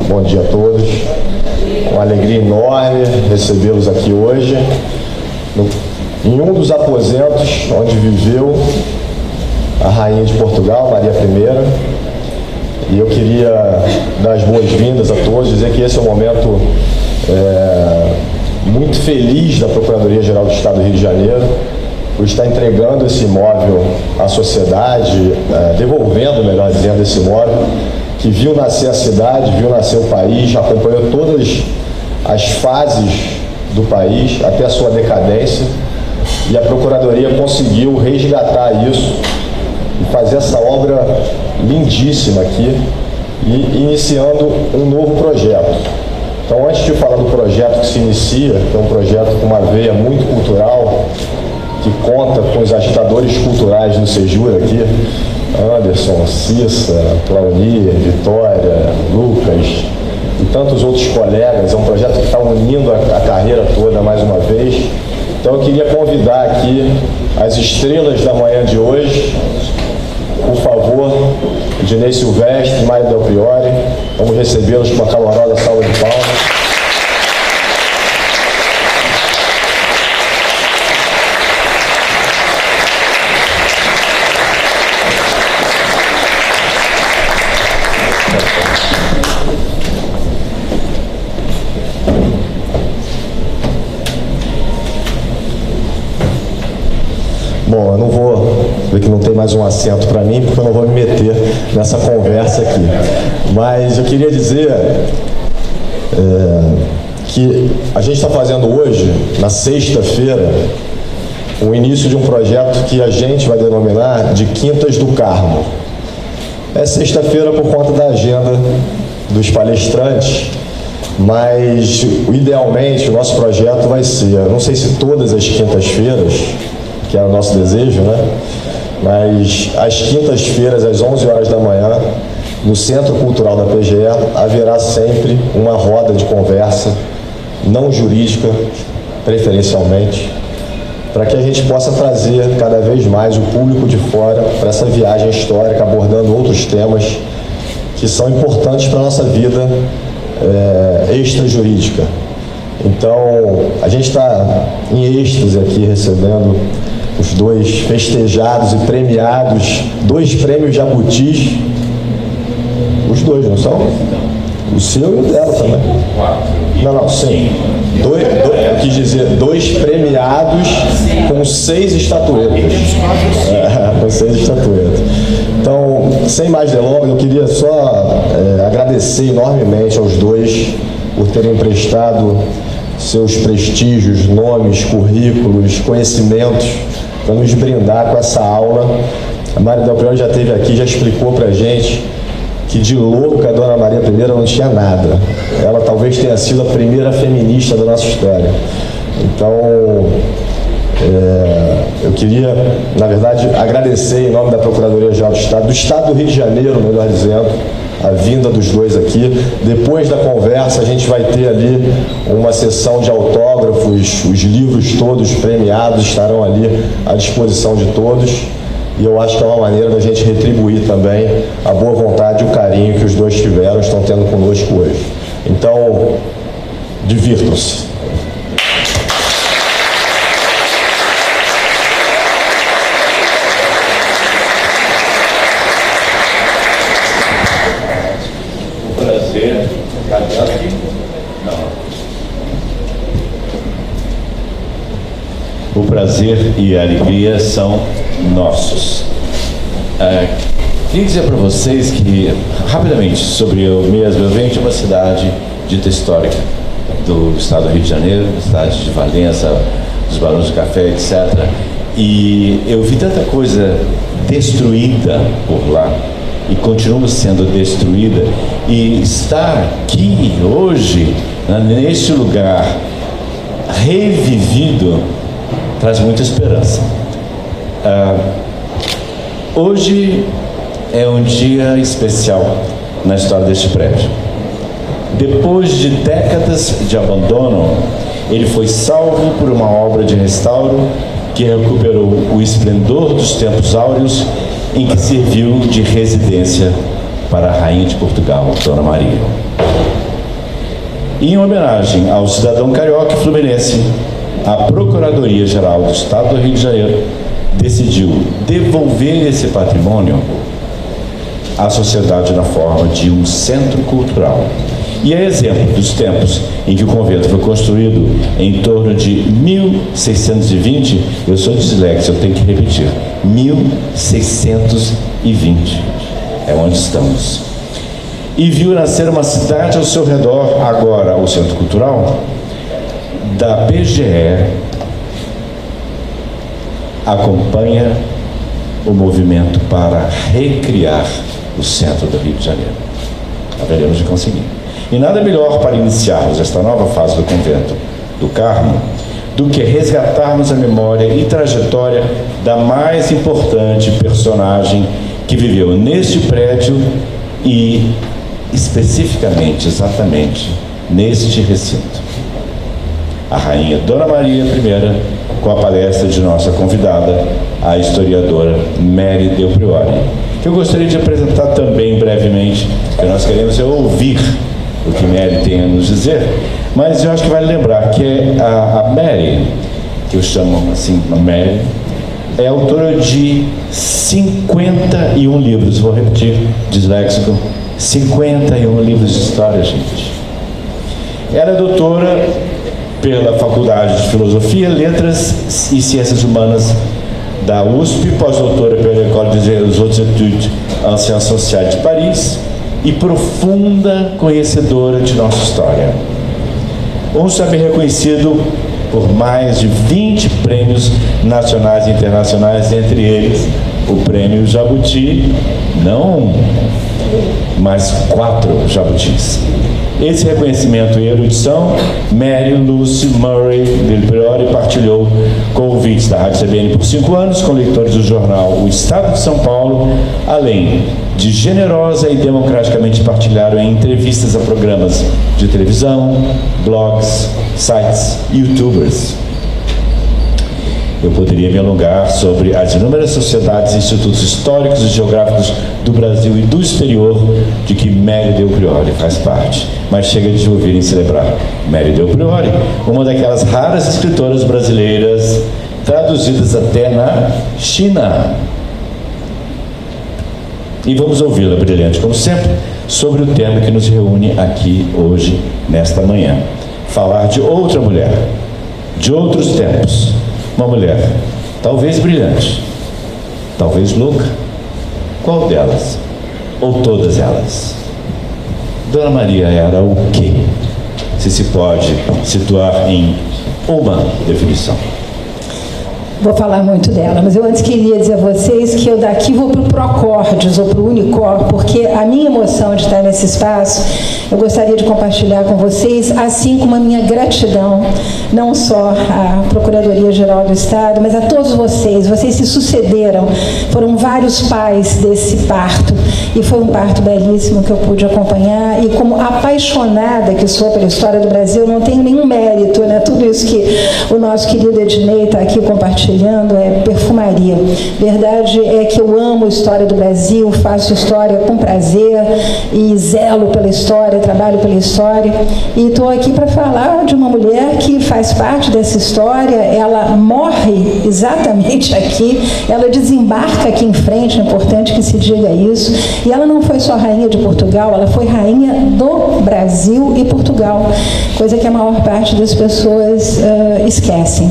bom dia a todos. Uma alegria enorme recebê-los aqui hoje, em um dos aposentos onde viveu a Rainha de Portugal, Maria I. E eu queria dar as boas-vindas a todos, dizer que esse é um momento muito feliz da Procuradoria-Geral do Estado do Rio de Janeiro, por estar entregando esse imóvel à sociedade, devolvendo, melhor dizendo, esse imóvel, que viu nascer a cidade, viu nascer o país, acompanhou todas as fases do país até a sua decadência, e a Procuradoria conseguiu resgatar isso e fazer essa obra lindíssima aqui, e iniciando um novo projeto. Então, antes de falar do projeto que se inicia, que é um projeto com uma veia muito cultural, que conta com os agitadores culturais do Sejura aqui, Anderson, Cissa, Claunir, Vitória, Lucas e tantos outros colegas. É um projeto que está unindo a carreira toda mais uma vez. Então eu queria convidar aqui as estrelas da manhã de hoje, por favor, Dinei Silvestre, Mário Del Priore, vamos recebê-los com uma calorosa salva de palmas. Bom, eu não vou ver que não tem mais um assento para mim, porque eu não vou me meter nessa conversa aqui. Mas eu queria dizer que a gente está fazendo hoje, na sexta-feira, o início de um projeto que a gente vai denominar de Quintas do Carmo. É sexta-feira por conta da agenda dos palestrantes, mas idealmente o nosso projeto vai ser, não sei se todas as quintas-feiras, que é o nosso desejo, né? Mas às quintas-feiras, às 11 horas da manhã, no Centro Cultural da PGE, haverá sempre uma roda de conversa, não jurídica, preferencialmente, para que a gente possa trazer cada vez mais o público de fora para essa viagem histórica, abordando outros temas que são importantes para a nossa vida extrajurídica. Então, a gente está em êxtase aqui recebendo os dois festejados e premiados, 2 prêmios Jabutis. Os dois, não são? O seu e o dela também. Não, sim. Eu quis dizer 2 premiados com 6 estatuetas. Com 6 estatuetas. Então, sem mais delongas, eu queria só agradecer enormemente aos dois por terem emprestado seus prestígios, nomes, currículos, conhecimentos, para nos brindar com essa aula. A Mário Del Priore já esteve aqui, já explicou para a gente que de louca a Dona Maria I não tinha nada. Ela talvez tenha sido a primeira feminista da nossa história. Então, eu queria, na verdade, agradecer em nome da Procuradoria-Geral do Estado do Rio de Janeiro, melhor dizendo, a vinda dos dois aqui. Depois da conversa, a gente vai ter ali uma sessão de autógrafos, os livros todos premiados estarão ali à disposição de todos, e eu acho que é uma maneira da gente retribuir também a boa vontade e o carinho que os dois tiveram, estão tendo conosco hoje. Então, divirtam-se. O prazer e a alegria são nossos. Queria dizer para vocês que, rapidamente, sobre eu mesmo, eu venho de uma cidade dita histórica do estado do Rio de Janeiro, da cidade de Valença, dos Barões do Café, etc. E eu vi tanta coisa destruída por lá, e continua sendo destruída, e estar aqui hoje, neste lugar revivido, traz muita esperança. Hoje é um dia especial na história deste prédio. Depois de décadas de abandono, ele foi salvo por uma obra de restauro que recuperou o esplendor dos tempos áureos em que serviu de residência para a Rainha de Portugal, Dona Maria. Em homenagem ao cidadão carioca e fluminense, a Procuradoria-Geral do Estado do Rio de Janeiro decidiu devolver esse patrimônio à sociedade na forma de um centro cultural. E é exemplo dos tempos em que o convento foi construído em torno de 1620, eu sou dislexo, eu tenho que repetir, 1620, é onde estamos. E viu nascer uma cidade ao seu redor, agora o Centro Cultural, da PGE, acompanha o movimento para recriar o centro do Rio de Janeiro. Haveremos de conseguir. E nada melhor para iniciarmos esta nova fase do convento do Carmo do que resgatarmos a memória e trajetória da mais importante personagem que viveu neste prédio e especificamente, exatamente, neste recinto. A Rainha Dona Maria I, com a palestra de nossa convidada, a historiadora Mary Del Priore, que eu gostaria de apresentar também brevemente, porque nós queremos ouvir o que Mary tem a nos dizer, mas eu acho que vale lembrar que a Mary, que eu chamo assim, a Mary, é autora de 51 livros, vou repetir, disléxico, 51 livros de história, gente. Ela é doutora pela Faculdade de Filosofia, Letras e Ciências Humanas da USP, pós-doutora pela École des Hautes Études en Sciences Sociales de Paris e profunda conhecedora de nossa história. Um saber reconhecido por mais de 20 prêmios nacionais e internacionais, entre eles o Prêmio Jabuti, não, mas 4 Jabutis. Esse reconhecimento e erudição, Mary Lucy Murray Del Priore partilhou com ouvintes da Rádio CBN por 5 anos, com leitores do jornal O Estado de São Paulo, além de generosa e democraticamente partilharam em entrevistas a programas de televisão, blogs, sites, youtubers. Eu poderia me alongar sobre as inúmeras sociedades e institutos históricos e geográficos do Brasil e do exterior de que Mary Del Priore faz parte. Mas chega de ouvirem celebrar Mary Del Priore, uma daquelas raras escritoras brasileiras traduzidas até na China. E vamos ouvi-la brilhante, como sempre, sobre o tema que nos reúne aqui hoje, nesta manhã. Falar de outra mulher, de outros tempos. Uma mulher, talvez brilhante, talvez louca. Qual delas? Ou todas elas? Dona Maria era o quê? Se pode situar em uma definição. Vou falar muito dela, mas eu antes queria dizer a vocês que eu daqui vou para o Procordes ou para o Unicor, porque a minha emoção de estar nesse espaço, eu gostaria de compartilhar com vocês, assim como a minha gratidão, não só à Procuradoria-Geral do Estado, mas a todos vocês. Vocês se sucederam, foram vários pais desse parto, e foi um parto belíssimo que eu pude acompanhar, e como apaixonada que sou pela história do Brasil, não tenho nenhum mérito, né? Tudo isso que o nosso querido Ednei está aqui compartilhando é perfumaria. Verdade é que eu amo a história do Brasil, faço história com prazer e zelo pela história, trabalho pela história, e estou aqui para falar de uma mulher que faz parte dessa história. Ela morre exatamente aqui, ela desembarca aqui em frente, é importante que se diga isso, e ela não foi só rainha de Portugal, ela foi rainha do Brasil e Portugal, coisa que a maior parte das pessoas esquecem.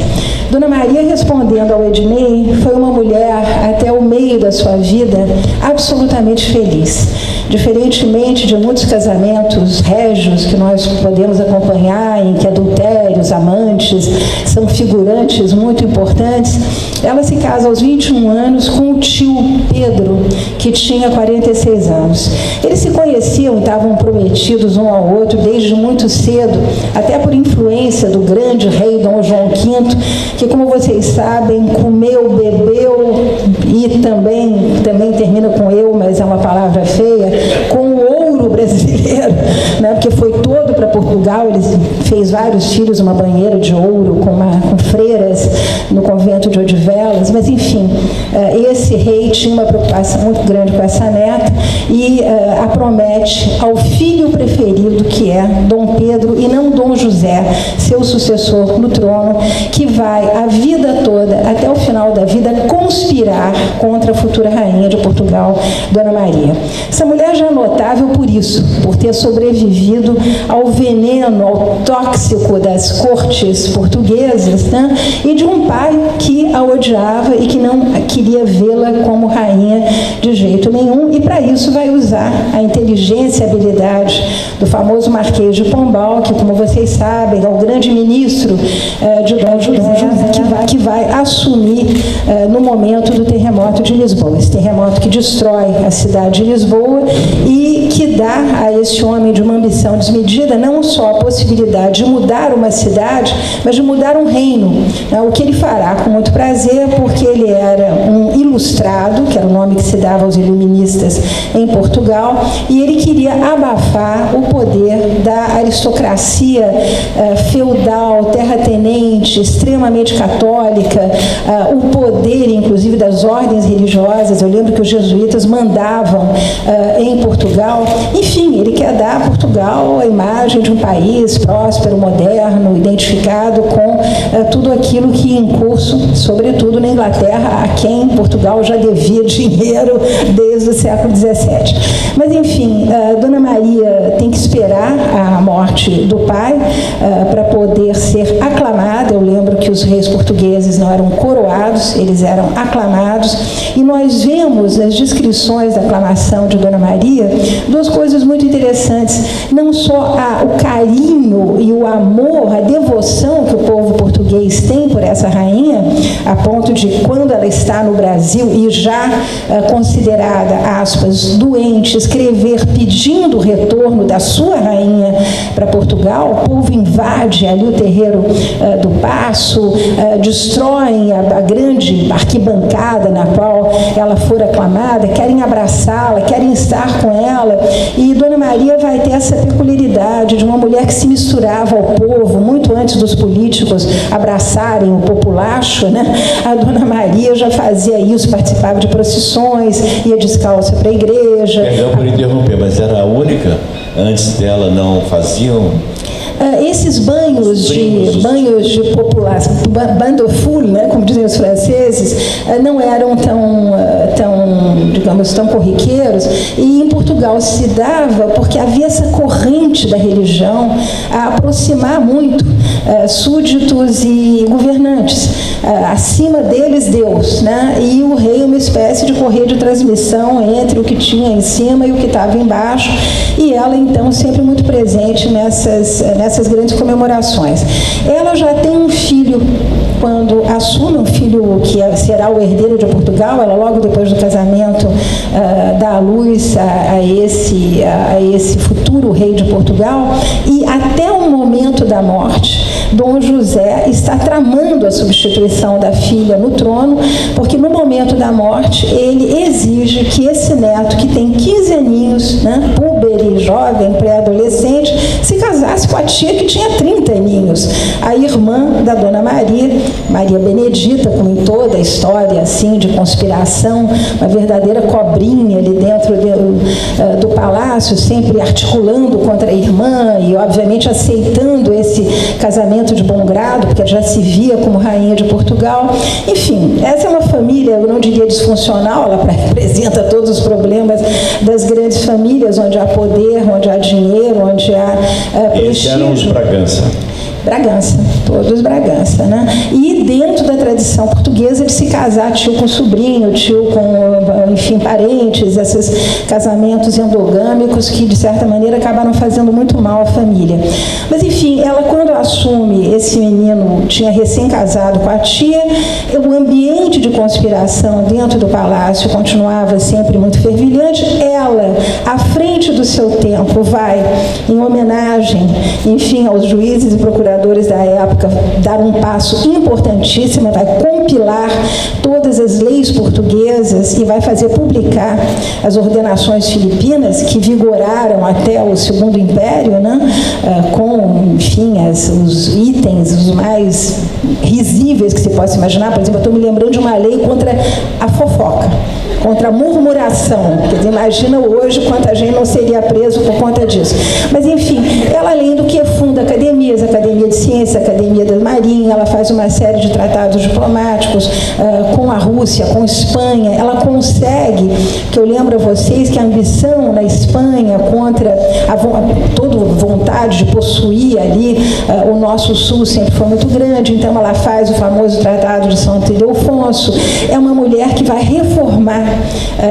Dona Maria, respondendo ao Ednei, foi uma mulher, até o meio da sua vida, absolutamente feliz. Diferentemente de muitos casamentos régios que nós podemos acompanhar, em que adultérios, amantes são figurantes muito importantes, ela se casa aos 21 anos com o tio Pedro, que tinha 46 anos. Eles se conheciam e estavam prometidos um ao outro desde muito cedo, até por influência do grande rei Dom João V, que, como vocês sabem, comeu, bebeu e também termina com eu, mas é uma palavra feia, com o ouro brasileiro dinheiro, né, porque foi todo para Portugal. Ele fez vários filhos, uma banheira de ouro com freiras no convento de Odivelas, mas enfim, esse rei tinha uma preocupação muito grande com essa neta e a promete ao filho preferido, que é Dom Pedro, e não Dom José, seu sucessor no trono, que vai a vida toda, até o final da vida, conspirar contra a futura rainha de Portugal, Dona Maria. Essa mulher já é notável por isso, por ter sobrevivido ao veneno, ao tóxico das cortes portuguesas, né? E de um pai que a odiava e que não queria vê-la como rainha de jeito nenhum, e para isso vai usar a inteligência e habilidade do famoso Marquês de Pombal, que, como vocês sabem, é o grande ministro de Dom José, que vai assumir no momento do terremoto de Lisboa. Esse terremoto que destrói a cidade de Lisboa e que dá a esse homem de uma ambição desmedida não só a possibilidade de mudar uma cidade, mas de mudar um reino, né? O que ele fará com muito prazer, porque ele era um ilustrado, que era o nome que se dava aos iluministas em Portugal, e ele queria abafar o poder da aristocracia feudal, terratenente, extremamente católica, o poder, inclusive, das ordens religiosas. Eu lembro que os jesuítas mandavam em Portugal. Enfim, ele quer dar a Portugal a imagem de um país próspero, moderno, identificado com tudo aquilo que ia em curso, sobretudo na Inglaterra, a quem Portugal já devia dinheiro desde o século XVII. Mas, enfim, Dona Maria tem que esperar a morte do pai para poder ser aclamada. Eu lembro que os reis portugueses não eram coroados, eles eram aclamados, e nós vemos nas descrições da aclamação de Dona Maria duas coisas muito interessantes. Não só o carinho e o amor, a devoção que o povo português tem por essa rainha, a ponto de, quando ela está no Brasil e já considerada, aspas, doente, escrever pedindo o retorno da sua rainha para Portugal, o povo invade ali o terreiro do Paço, destroem a grande arquibancada na qual ela for aclamada, querem abraçá-la, querem estar com ela, e Dona Maria vai ter essa peculiaridade de uma mulher que se misturava ao povo muito antes dos políticos abraçarem o populacho, né? A Dona Maria já fazia isso, participava de procissões, ia descalça para a igreja. Perdão por interromper, mas era a única? Antes dela não faziam? Esses banhos de população, bain de foule, né, como dizem os franceses, não eram digamos, tão corriqueiros, e em Portugal se dava porque havia essa corrente da religião a aproximar muito súditos e governantes. Acima deles, Deus, né, e o rei uma espécie de correia de transmissão entre o que tinha em cima e o que estava embaixo, e ela, então, sempre muito presente nessas grandes comemorações. Ela já tem um filho, quando assume, um filho que será o herdeiro de Portugal. Ela, logo depois do casamento, dá à luz a esse futuro rei de Portugal, e até o momento da morte, Dom José está tramando a substituição da filha no trono, porque no momento da morte ele exige que esse neto, que tem 15 aninhos, né, púber, jovem, pré-adolescente, se casasse com a tia que tinha 30 aninhos, a irmã da Dona Maria, Maria Benedita, como em toda a história assim de conspiração, uma verdadeira cobrinha ali dentro do palácio, sempre articulando contra a irmã e, obviamente, aceitando esse casamento de bom grado, porque já se via como rainha de Portugal. Enfim, essa é uma família, eu não diria disfuncional, ela representa todos os problemas das grandes famílias, onde há poder, onde há dinheiro, onde há prestígio. Esses eram os Bragança. Bragança, todos Bragança, né? E dentro da tradição portuguesa de se casar tio com sobrinho, tio com, enfim, parentes, esses casamentos endogâmicos que, de certa maneira, acabaram fazendo muito mal à família. Mas, enfim, ela, quando assume, esse menino tinha recém-casado com a tia, o ambiente de conspiração dentro do palácio continuava sempre muito fervilhante. Ela, à frente do seu tempo, vai, em homenagem enfim, aos juízes e procuradores da época, dar um passo importantíssimo, vai compilar todas as leis portuguesas e vai fazer publicar as ordenações filipinas que vigoraram até o Segundo Império, né? Com, enfim, os itens os mais risíveis que se possa imaginar. Por exemplo, eu estou me lembrando de uma lei contra a fofoca, contra a murmuração. Quer dizer, imagina hoje quanta gente não seria preso por conta disso. Mas, enfim, ela, além do que funda academias, Academia de Ciências, Academia da Marinha, ela faz uma série de tratados diplomáticos com a Rússia, com a Espanha. Ela consegue, que eu lembro a vocês que a ambição na Espanha contra toda vontade de possuir ali o nosso sul sempre foi muito grande, então ela faz o famoso Tratado de Santo Ildefonso. É uma mulher que vai reformar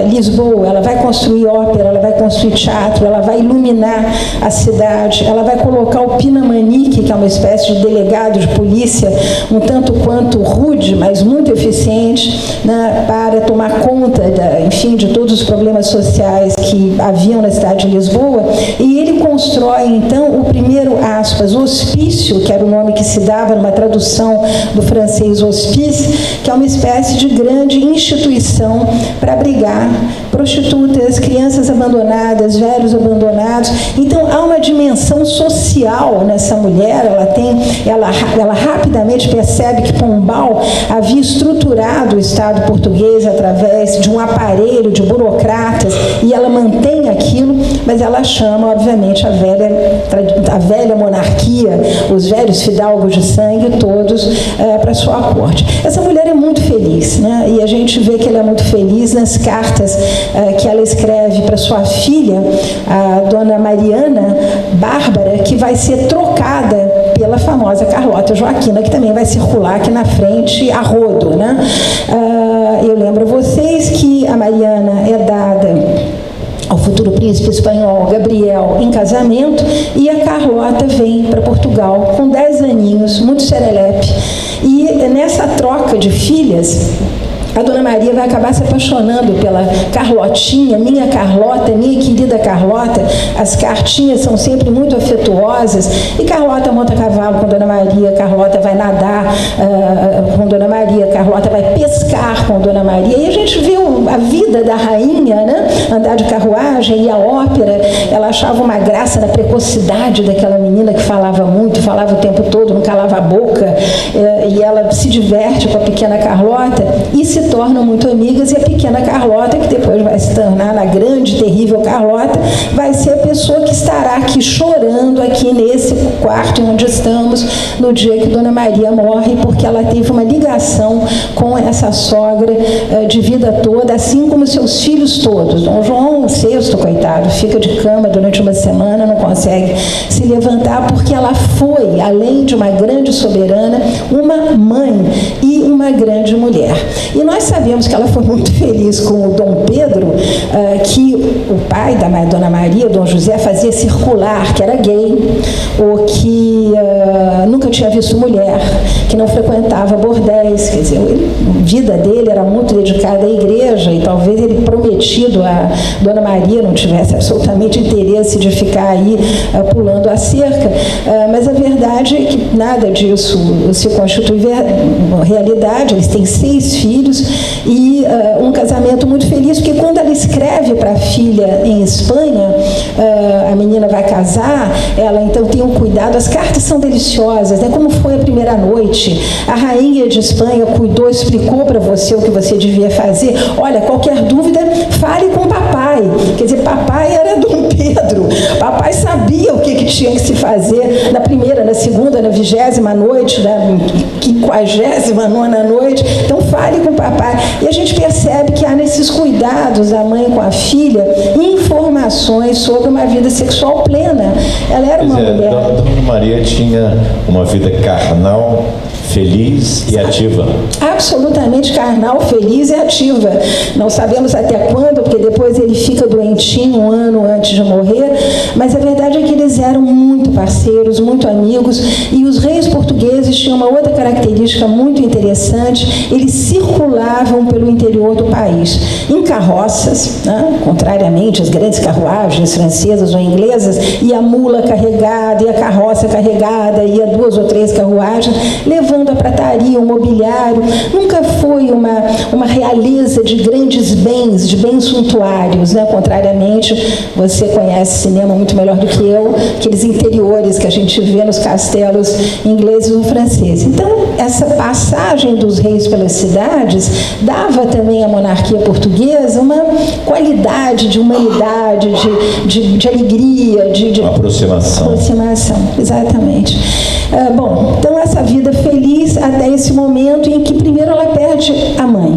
Lisboa, ela vai construir ópera, ela vai construir teatro, ela vai iluminar a cidade, ela vai colocar o Pinamanique, que é uma espécie de delegado de polícia, um tanto quanto rude, mas muito eficiente, né, para tomar conta, enfim, de todos os problemas sociais que haviam na cidade de Lisboa. E ele constrói, então, o primeiro, aspas, hospício, que era o nome que se dava numa tradução do francês hospice, que é uma espécie de grande instituição para abrigar prostitutas, crianças abandonadas, velhos abandonados. Então, há uma dimensão social nessa mulher. Ela rapidamente percebe que Pombal havia estruturado o Estado português através de um aparelho de burocratas, e ela mantém aquilo, mas ela chama, obviamente, a velha monarquia, os velhos fidalgos de sangue, todos para sua corte. Essa mulher é muito feliz, né? E a gente vê que ela é muito feliz nas cartas que ela escreve para sua filha, a dona Mariana Bárbara, que vai ser trocada pela famosa Carlota Joaquina, que também vai circular aqui na frente a rodo, né? Eu lembro a vocês que a Mariana é dada ao futuro príncipe espanhol Gabriel em casamento, e a Carlota vem para Portugal com 10 aninhos, muito serelepe. E nessa troca de filhas, a Dona Maria vai acabar se apaixonando pela Carlotinha, minha Carlota, minha querida Carlota. As cartinhas são sempre muito afetuosas, e Carlota monta cavalo com Dona Maria, Carlota vai nadar com Dona Maria, Carlota vai pescar com Dona Maria. E a gente viu a vida da rainha, né? Andar de carruagem, e a ópera. Ela achava uma graça na precocidade daquela menina que falava muito, falava o tempo todo, não calava a boca, e ela se diverte com a pequena Carlota e se tornam muito amigas. E a pequena Carlota, que depois vai se tornar na grande, terrível Carlota, vai ser a pessoa que estará aqui chorando, aqui nesse quarto onde estamos, no dia que Dona Maria morre, porque ela teve uma ligação com essa sogra de vida toda, assim como seus filhos todos. Dom João VI, coitado, fica de cama durante uma semana, não consegue se levantar, porque ela foi, além de uma grande soberana, uma mãe e uma grande mulher. E nós sabemos que ela foi muito feliz com o Dom Pedro, que o pai da Dona Maria, o Dom José, fazia circular que era gay, ou que nunca tinha visto mulher, que não frequentava bordéis. Quer dizer, a vida dele era muito dedicada à igreja, e talvez ele, prometido a Dona Maria, não tivesse absolutamente interesse de ficar aí pulando a cerca. Mas a verdade é que nada disso se constitui realidade. Eles têm 6 filhos e um casamento muito feliz, porque quando ela escreve para a filha em Espanha, a menina vai casar, ela então tem um cuidado, as cartas são deliciosas, né? Como foi a primeira noite, a rainha de Espanha cuidou, explicou para você o que você devia fazer. Olha, qualquer dúvida, fale com o papai. Quer dizer, papai era Dom Pedro, papai sabia o que tinha que se fazer na primeira, na segunda, na 20ª noite, na 59ª noite. Então fale com o papai. E a gente percebe que há nesses cuidados da mãe com a filha informações sobre uma vida sexual plena. Ela era uma mulher. Dona Maria tinha uma vida carnal, feliz e ativa. Absolutamente carnal, feliz e ativa. Não sabemos até quando, porque depois ele fica doentinho 1 ano antes de morrer, mas a verdade é que eles eram muito parceiros, muito amigos, e os reis portugueses tinham uma outra característica muito interessante: eles circulavam pelo interior do país, em carroças, né? Contrariamente às grandes carruagens francesas ou inglesas, e a mula carregada, e a carroça carregada, e a 2 ou 3 carruagens, levando a prataria, o mobiliário. Nunca foi uma realeza de grandes bens, de bens suntuários, né? Contrariamente, você conhece cinema muito melhor do que eu, aqueles interiores que a gente vê nos castelos ingleses ou franceses. Então, essa passagem dos reis pelas cidades dava também à monarquia portuguesa uma qualidade de humanidade, de alegria, de aproximação. Aproximação, exatamente. Bom, então essa vida feliz até esse momento em que primeiro ela perde a mãe.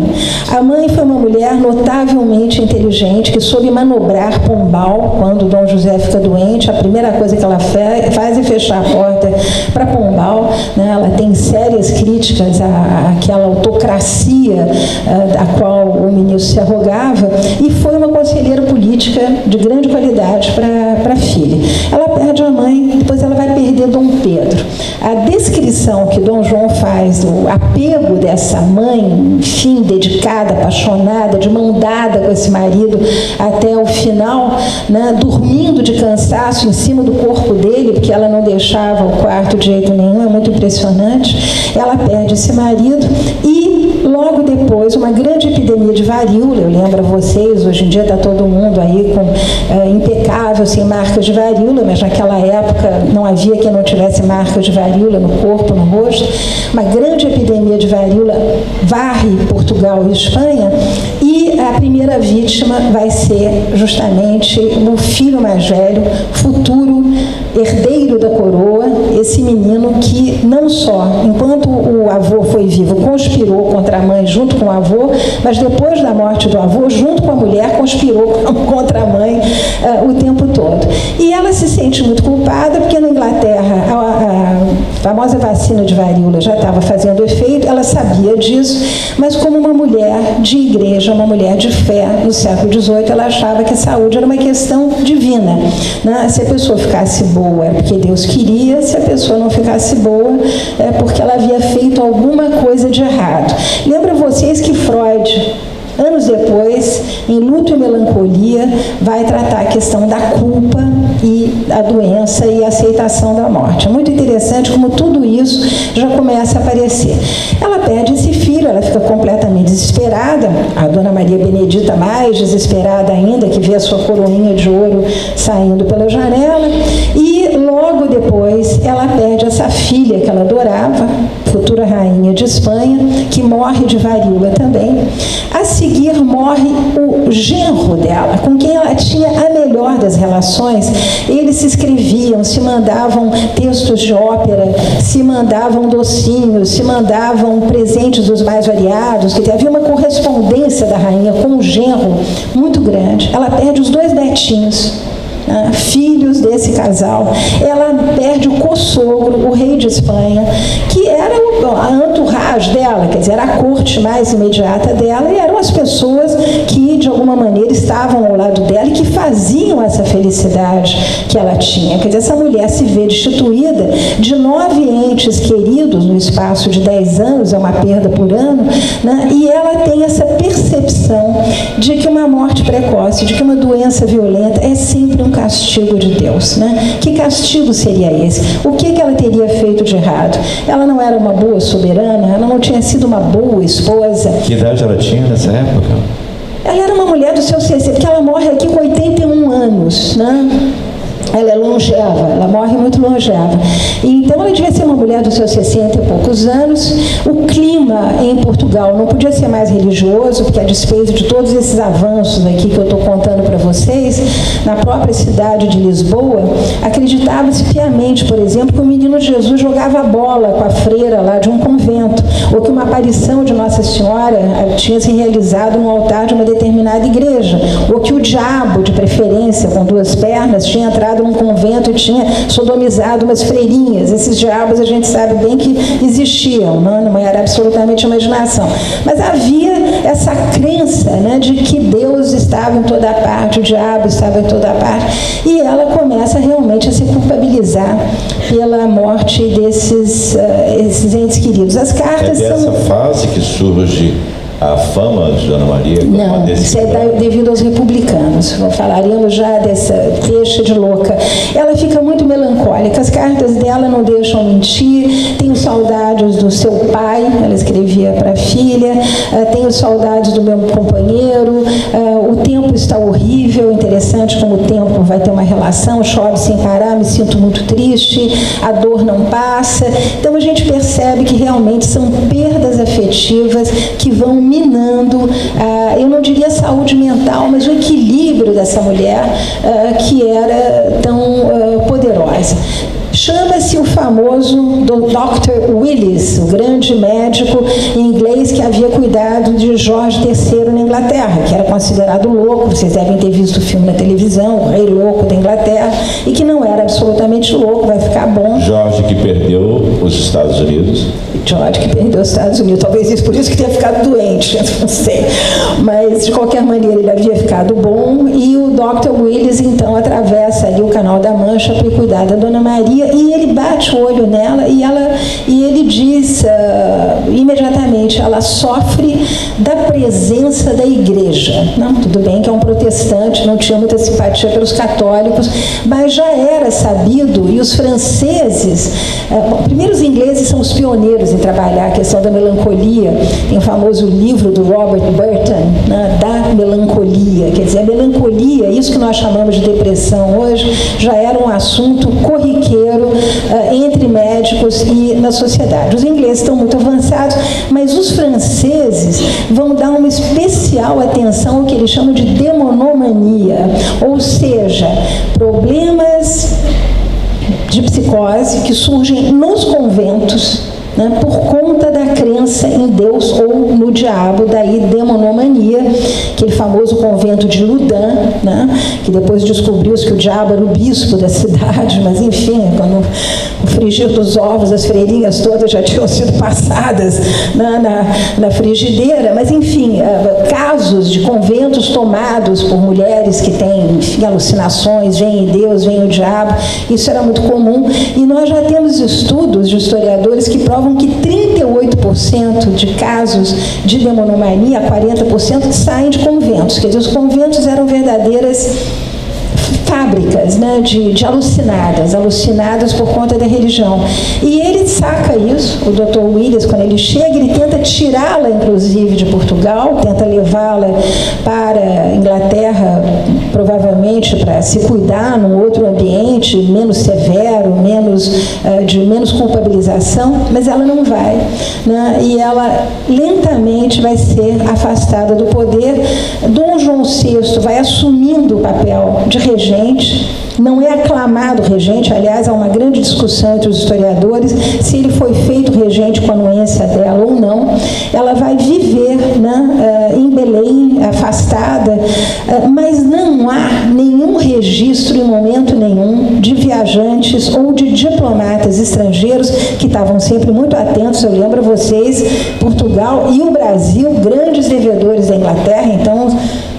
A mãe foi uma mulher notavelmente inteligente, que soube manobrar Pombal. Quando Dom José fica doente, a primeira coisa que ela faz é fechar a porta para Pombal, né? Ela tem sérias críticas àquela autocracia a qual o ministro se arrogava, e foi uma conselheira política de grande qualidade para a filha. Ela perde a mãe, depois ela vai perder Dom Pedro. A descrição que Dom João faz do apego dessa mãe, enfim, dedicada, apaixonada, de mão dada com esse marido até o final, né, dormindo de cansaço em cima do corpo dele, porque ela não deixava o quarto de jeito nenhum, é muito impressionante. Ela perde esse marido e logo depois uma grande epidemia de varíola. Eu lembro a vocês, hoje em dia está todo mundo aí com impecável, sem marcas de varíola, mas naquela época não havia quem não tivesse marcas de varíola no corpo, no rosto. Uma grande epidemia de varíola varre Portugal e Espanha, e a primeira vítima vai ser justamente o filho mais velho, futuro herdeiro da coroa, esse menino que não só, enquanto o avô foi vivo, conspirou contra a mãe junto com o avô, mas depois da morte do avô, junto com a mulher, conspirou contra a mãe o tempo todo. E ela se sente muito culpada, porque na Inglaterra a famosa vacina de varíola já estava fazendo efeito, ela sabia disso, mas como uma mulher de igreja, uma mulher de fé no século XVIII, ela achava que a saúde era uma questão divina, né? Se a pessoa ficasse boa é porque Deus queria, se a pessoa não ficasse boa é porque ela havia feito alguma coisa de errado. Lembra vocês que Freud, anos depois, em Luto e Melancolia, vai tratar a questão da culpa e a doença e a aceitação da morte. É muito interessante como tudo isso já começa a aparecer. Ela perde esse filho, ela fica completamente desesperada, a Dona Maria Benedita mais desesperada ainda, que vê a sua coroinha de ouro saindo pela janela, e logo depois ela perde essa filha que ela adorava, futura rainha de Espanha, que morre de varíola também. A seguir morre o genro dela, com quem ela tinha a melhor das relações. Eles se escreviam, se mandavam textos de ópera, se mandavam docinhos, se mandavam presentes dos mais variados, que havia uma correspondência da rainha com o genro muito grande. Ela perde os 2 netinhos, filhos desse casal. Ela perde o co-sogro, o rei de Espanha, que era a entourage dela, quer dizer, era a corte mais imediata dela, e eram as pessoas que, de alguma maneira, estavam ao lado dela e que faziam essa felicidade que ela tinha. Quer dizer, essa mulher se vê destituída de 9 entes queridos no espaço de 10 anos, é uma perda por ano, né? E ela tem essa percepção de que uma morte precoce, de que uma doença violenta é sempre um castigo de Deus, né? Que castigo seria esse? O que ela teria feito de errado? Ela não era uma boa soberana? Ela não tinha sido uma boa esposa? Que idade ela tinha nessa época? Ela era uma mulher do seu 60, porque ela morre aqui com 81 anos, né? Ela é longeva, ela morre muito longeva. E então ela devia ser uma mulher dos seus 60 e poucos anos. O clima em Portugal não podia ser mais religioso, porque a despeito de todos esses avanços aqui que eu estou contando para vocês, na própria cidade de Lisboa, acreditava-se fiamente, por exemplo, que o menino Jesus jogava bola com a freira lá de um convento. ou que uma aparição de Nossa Senhora tinha se realizado no altar de uma determinada igreja, ou que o diabo, de preferência com 2 pernas, tinha entrado num convento e tinha sodomizado umas freirinhas. Esses diabos a gente sabe bem que existiam, não era absolutamente imaginação. Mas havia essa crença, né, de que Deus estava em toda parte, o diabo estava em toda parte, e ela começa realmente a se culpabilizar pela morte desses esses entes queridos. As cartas dessa são... fase que surge a fama de Dona Maria? Não, isso é devido aos republicanos. Falaremos já dessa deixa de louca. Ela fica muito melancólica, as cartas dela não deixam mentir. Tenho saudades do seu pai, ela escrevia para a filha, tenho saudades do meu companheiro, o tempo está horrível, interessante como o tempo vai ter uma relação, chove sem parar, me sinto muito triste, a dor não passa. Então a gente percebe que realmente são perdas afetivas que vão minando, eu não diria a saúde mental, mas o equilíbrio dessa mulher que era tão poderosa. Chama-se o famoso Dr. Willis, o grande médico inglês que havia cuidado de Jorge III na Inglaterra, que era considerado louco, vocês devem ter visto o filme na televisão, o Rei Louco da Inglaterra, e que não era absolutamente louco, vai ficar bom. Jorge que perdeu os Estados Unidos. George que perdeu os Estados Unidos, talvez isso por isso que tenha ficado doente, não sei, mas de qualquer maneira ele havia ficado bom, e o Dr. Willis então atravessa ali o Canal da Mancha para cuidar da Dona Maria, e ele bate o olho nela e ele diz imediatamente, ela sofre da presença da igreja. Não, tudo bem que é um protestante, não tinha muita simpatia pelos católicos, mas já era sabido, e os franceses, primeiro os ingleses são os pioneiros em trabalhar a questão da melancolia. Tem o famoso livro do Robert Burton, né, da melancolia, quer dizer, a melancolia, isso que nós chamamos de depressão hoje, já era um assunto corriqueiro entre médicos e na sociedade. Os ingleses estão muito avançados, mas os franceses vão dar uma especial atenção ao que eles chamam de demonomania, ou seja, problemas de psicose que surgem nos conventos, né, por conta da crença em Deus ou no diabo, daí demonomania, aquele famoso convento de Loudun, né, que depois descobriu-se que o diabo era o bispo da cidade, mas enfim, quando o frigir dos ovos, as freirinhas todas já tinham sido passadas na frigideira, mas enfim, casos de conventos tomados por mulheres que têm, enfim, alucinações, vem Deus, vem o diabo, isso era muito comum, e nós já temos estudos de historiadores que provam que 38% de casos de demonomania, 40% saem de conventos, quer dizer, os conventos eram verdadeiras fábricas, né, de alucinadas por conta da religião. E ele saca isso, o Dr. Willis, quando ele chega, ele tenta tirá-la, inclusive, de Portugal, tenta levá-la para a Inglaterra, provavelmente para se cuidar num outro ambiente, menos severo, de menos culpabilização, mas ela não vai, né, e ela lentamente vai ser afastada do poder. Dom João VI vai assumindo o papel de regente, não é aclamado regente, aliás, há uma grande discussão entre os historiadores se ele foi feito regente com a anuência dela ou não. Ela vai viver, né, em Belém, afastada, mas não há nenhum registro em momento nenhum de viajantes ou de diplomatas estrangeiros que estavam sempre muito atentos. Eu lembro a vocês, Portugal e o Brasil, grandes devedores da Inglaterra, então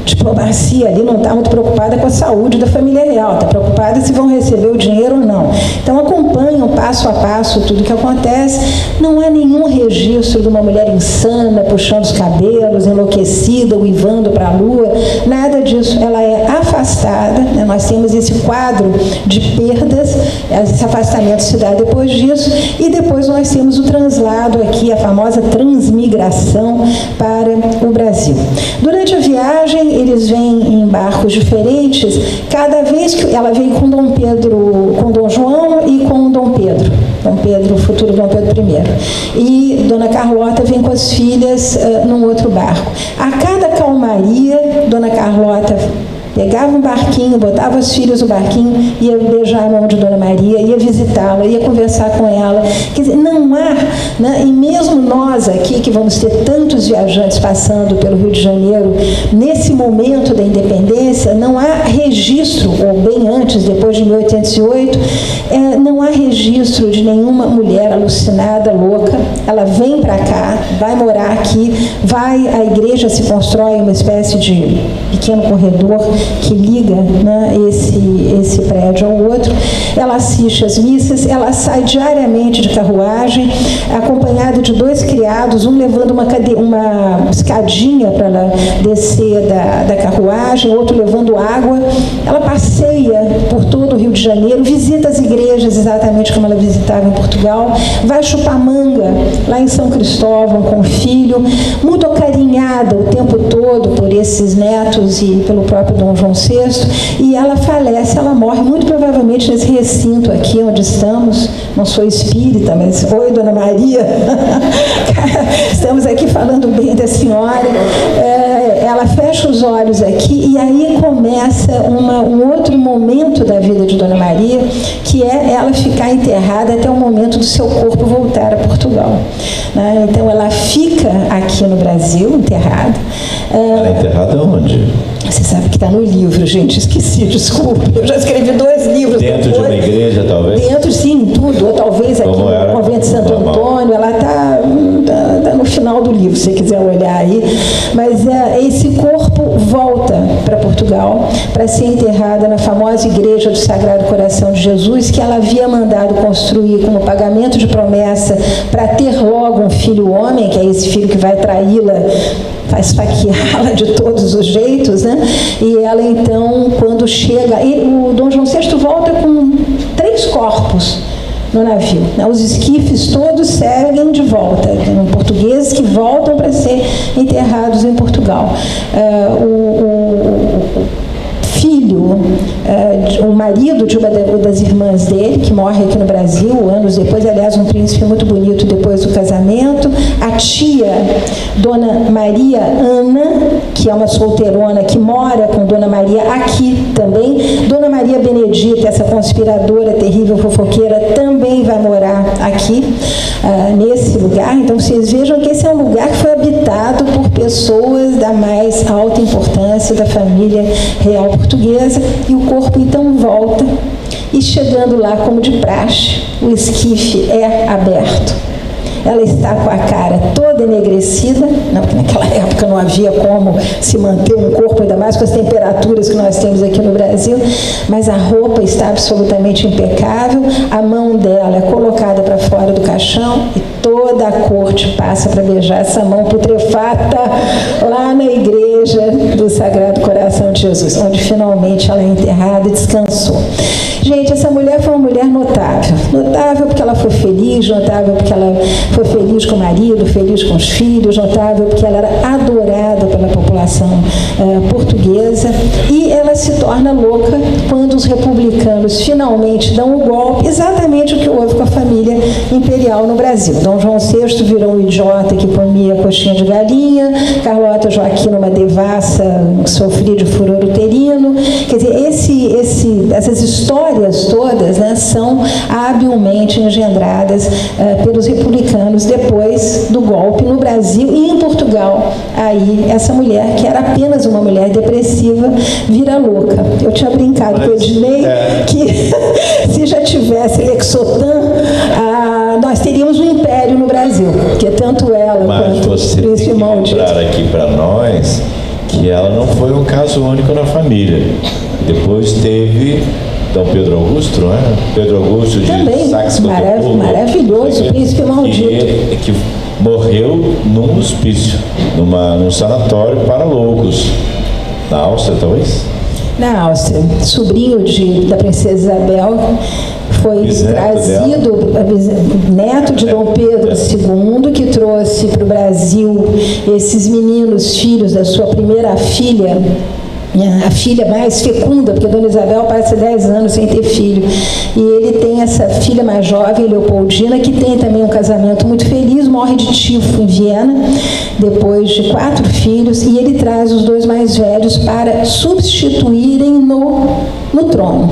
diplomacia ali não está muito preocupada com a saúde da família real, está preocupada se vão receber o dinheiro ou não. Então acompanham passo a passo tudo que acontece. Não há nenhum registro de uma mulher insana, puxando os cabelos, enlouquecida, uivando para a lua, nada disso. Ela é afastada, né? Nós temos esse quadro de perdas, esse afastamento se dá depois disso, e depois nós temos o translado aqui, a famosa transmigração para o Brasil. Durante a viagem, eles vêm em barcos diferentes, cada vez que ela vem com Dom Pedro, com Dom João e com Dom Pedro, o futuro Dom Pedro I. E Dona Carlota vem com as filhas num outro barco. A cada calmaria, Dona Carlota pegava um barquinho, botava os filhos no barquinho, ia beijar a mão de Dona Maria, ia visitá-la, ia conversar com ela. Quer dizer, não há, né, e mesmo nós aqui, que vamos ter tantos viajantes passando pelo Rio de Janeiro, nesse momento da independência, não há registro, ou bem antes, depois de 1808, não há registro de nenhuma mulher alucinada, louca. Ela vem para cá, vai morar aqui, a igreja se constrói uma espécie de pequeno corredor que liga, né, esse prédio ao outro. Ela assiste às missas, ela sai diariamente de carruagem, acompanhada de 2 criados, um levando uma escadinha para ela descer da carruagem, outro levando água. Ela passeia por todo o Rio de Janeiro, visita as igrejas exatamente como ela visitava em Portugal, vai chupar manga lá em São Cristóvão com o filho, muito acarinhada o tempo todo por esses netos e pelo próprio Dom João VI, e ela falece, ela morre muito provavelmente nesse recinto aqui onde estamos. Não sou espírita, mas oi, Dona Maria, estamos aqui falando bem da senhora. Ela fecha os olhos aqui e aí começa um outro momento da vida de Dona Maria, que é ela ficar enterrada até o momento do seu corpo voltar a Portugal. Né? Então ela fica aqui no Brasil, enterrada. Ela é enterrada onde? Você sabe que está no livro, gente, esqueci, desculpa. Eu já escrevi 2 livros. Dentro depois. De uma igreja, talvez? Dentro, sim, tudo. Ou talvez aqui no Convento de Santo Antônio. Ela está no final do livro, se você quiser olhar aí. Mas esse corpo volta para Portugal para ser enterrada na famosa igreja do Sagrado Coração de Jesus, que ela havia mandado construir como pagamento de promessa para ter logo um filho homem, que é esse filho que vai traí-la, vai esfaqueá-la de todos os jeitos, né? E ela então, quando chega, o Dom João VI volta com 3 corpos no navio, né? Os esquifes todos seguem de volta, tem portugueses que voltam para ser enterrados em Portugal. Filho, o marido de uma das irmãs dele, que morre aqui no Brasil, anos depois, aliás, um príncipe muito bonito depois do casamento. A tia, Dona Maria Ana, que é uma solteirona que mora com Dona Maria aqui também. Dona Maria Benedita, essa conspiradora terrível, fofoqueira, também vai morar aqui, nesse lugar. Então, vocês vejam que esse é um lugar que foi habitado por pessoas da mais alta importância da família real portuguesa, e o corpo então volta, e chegando lá como de praxe, o esquife é aberto. Ela está com a cara toda enegrecida, não, porque naquela época não havia como se manter um corpo, ainda mais com as temperaturas que nós temos aqui no Brasil, mas a roupa está absolutamente impecável, a mão dela é colocada para fora do caixão e toda a corte passa para beijar essa mão putrefata lá na igreja do Sagrado Coração de Jesus, onde finalmente ela é enterrada e descansou. Gente, essa mulher foi uma mulher notável. Notável porque ela foi feliz, notável porque ela foi feliz com o marido, feliz com os filhos, notável porque ela era adorada pela população portuguesa, e ela se torna louca quando os republicanos finalmente dão o golpe, exatamente o que houve com a família imperial no Brasil. Dom João VI virou um idiota que comia coxinha de galinha, Carlota Joaquina uma devassa, sofria de furor uterino. Quer dizer, essas histórias todas, né, são habilmente engendradas pelos republicanos depois do golpe no Brasil e em Portugal. Aí essa mulher, que era apenas uma mulher depressiva, vira louca. Eu tinha brincado com o Ednei que se já tivesse Lexotan, nós teríamos um império no Brasil, porque tanto ela quanto o príncipe maldito. Mas você tem que lembrar aqui para nós que ela não foi um caso único na família. Depois teve Dom Pedro Augusto, não é? Pedro Augusto de Saxe-Coburgo, maravilhoso, príncipe maldito. Que morreu num hospício, num sanatório para loucos. Na Áustria, talvez? Na Áustria. Sobrinho da princesa Isabel, foi trazido, neto de Dom Pedro II, que trouxe para o Brasil esses meninos, filhos da sua primeira filha, a filha mais fecunda, porque Dona Isabel passa 10 anos sem ter filho. E ele tem essa filha mais jovem, Leopoldina, que tem também um casamento muito feliz, morre de tifo em Viena, depois de 4 filhos, e ele traz os 2 mais velhos para substituírem no trono.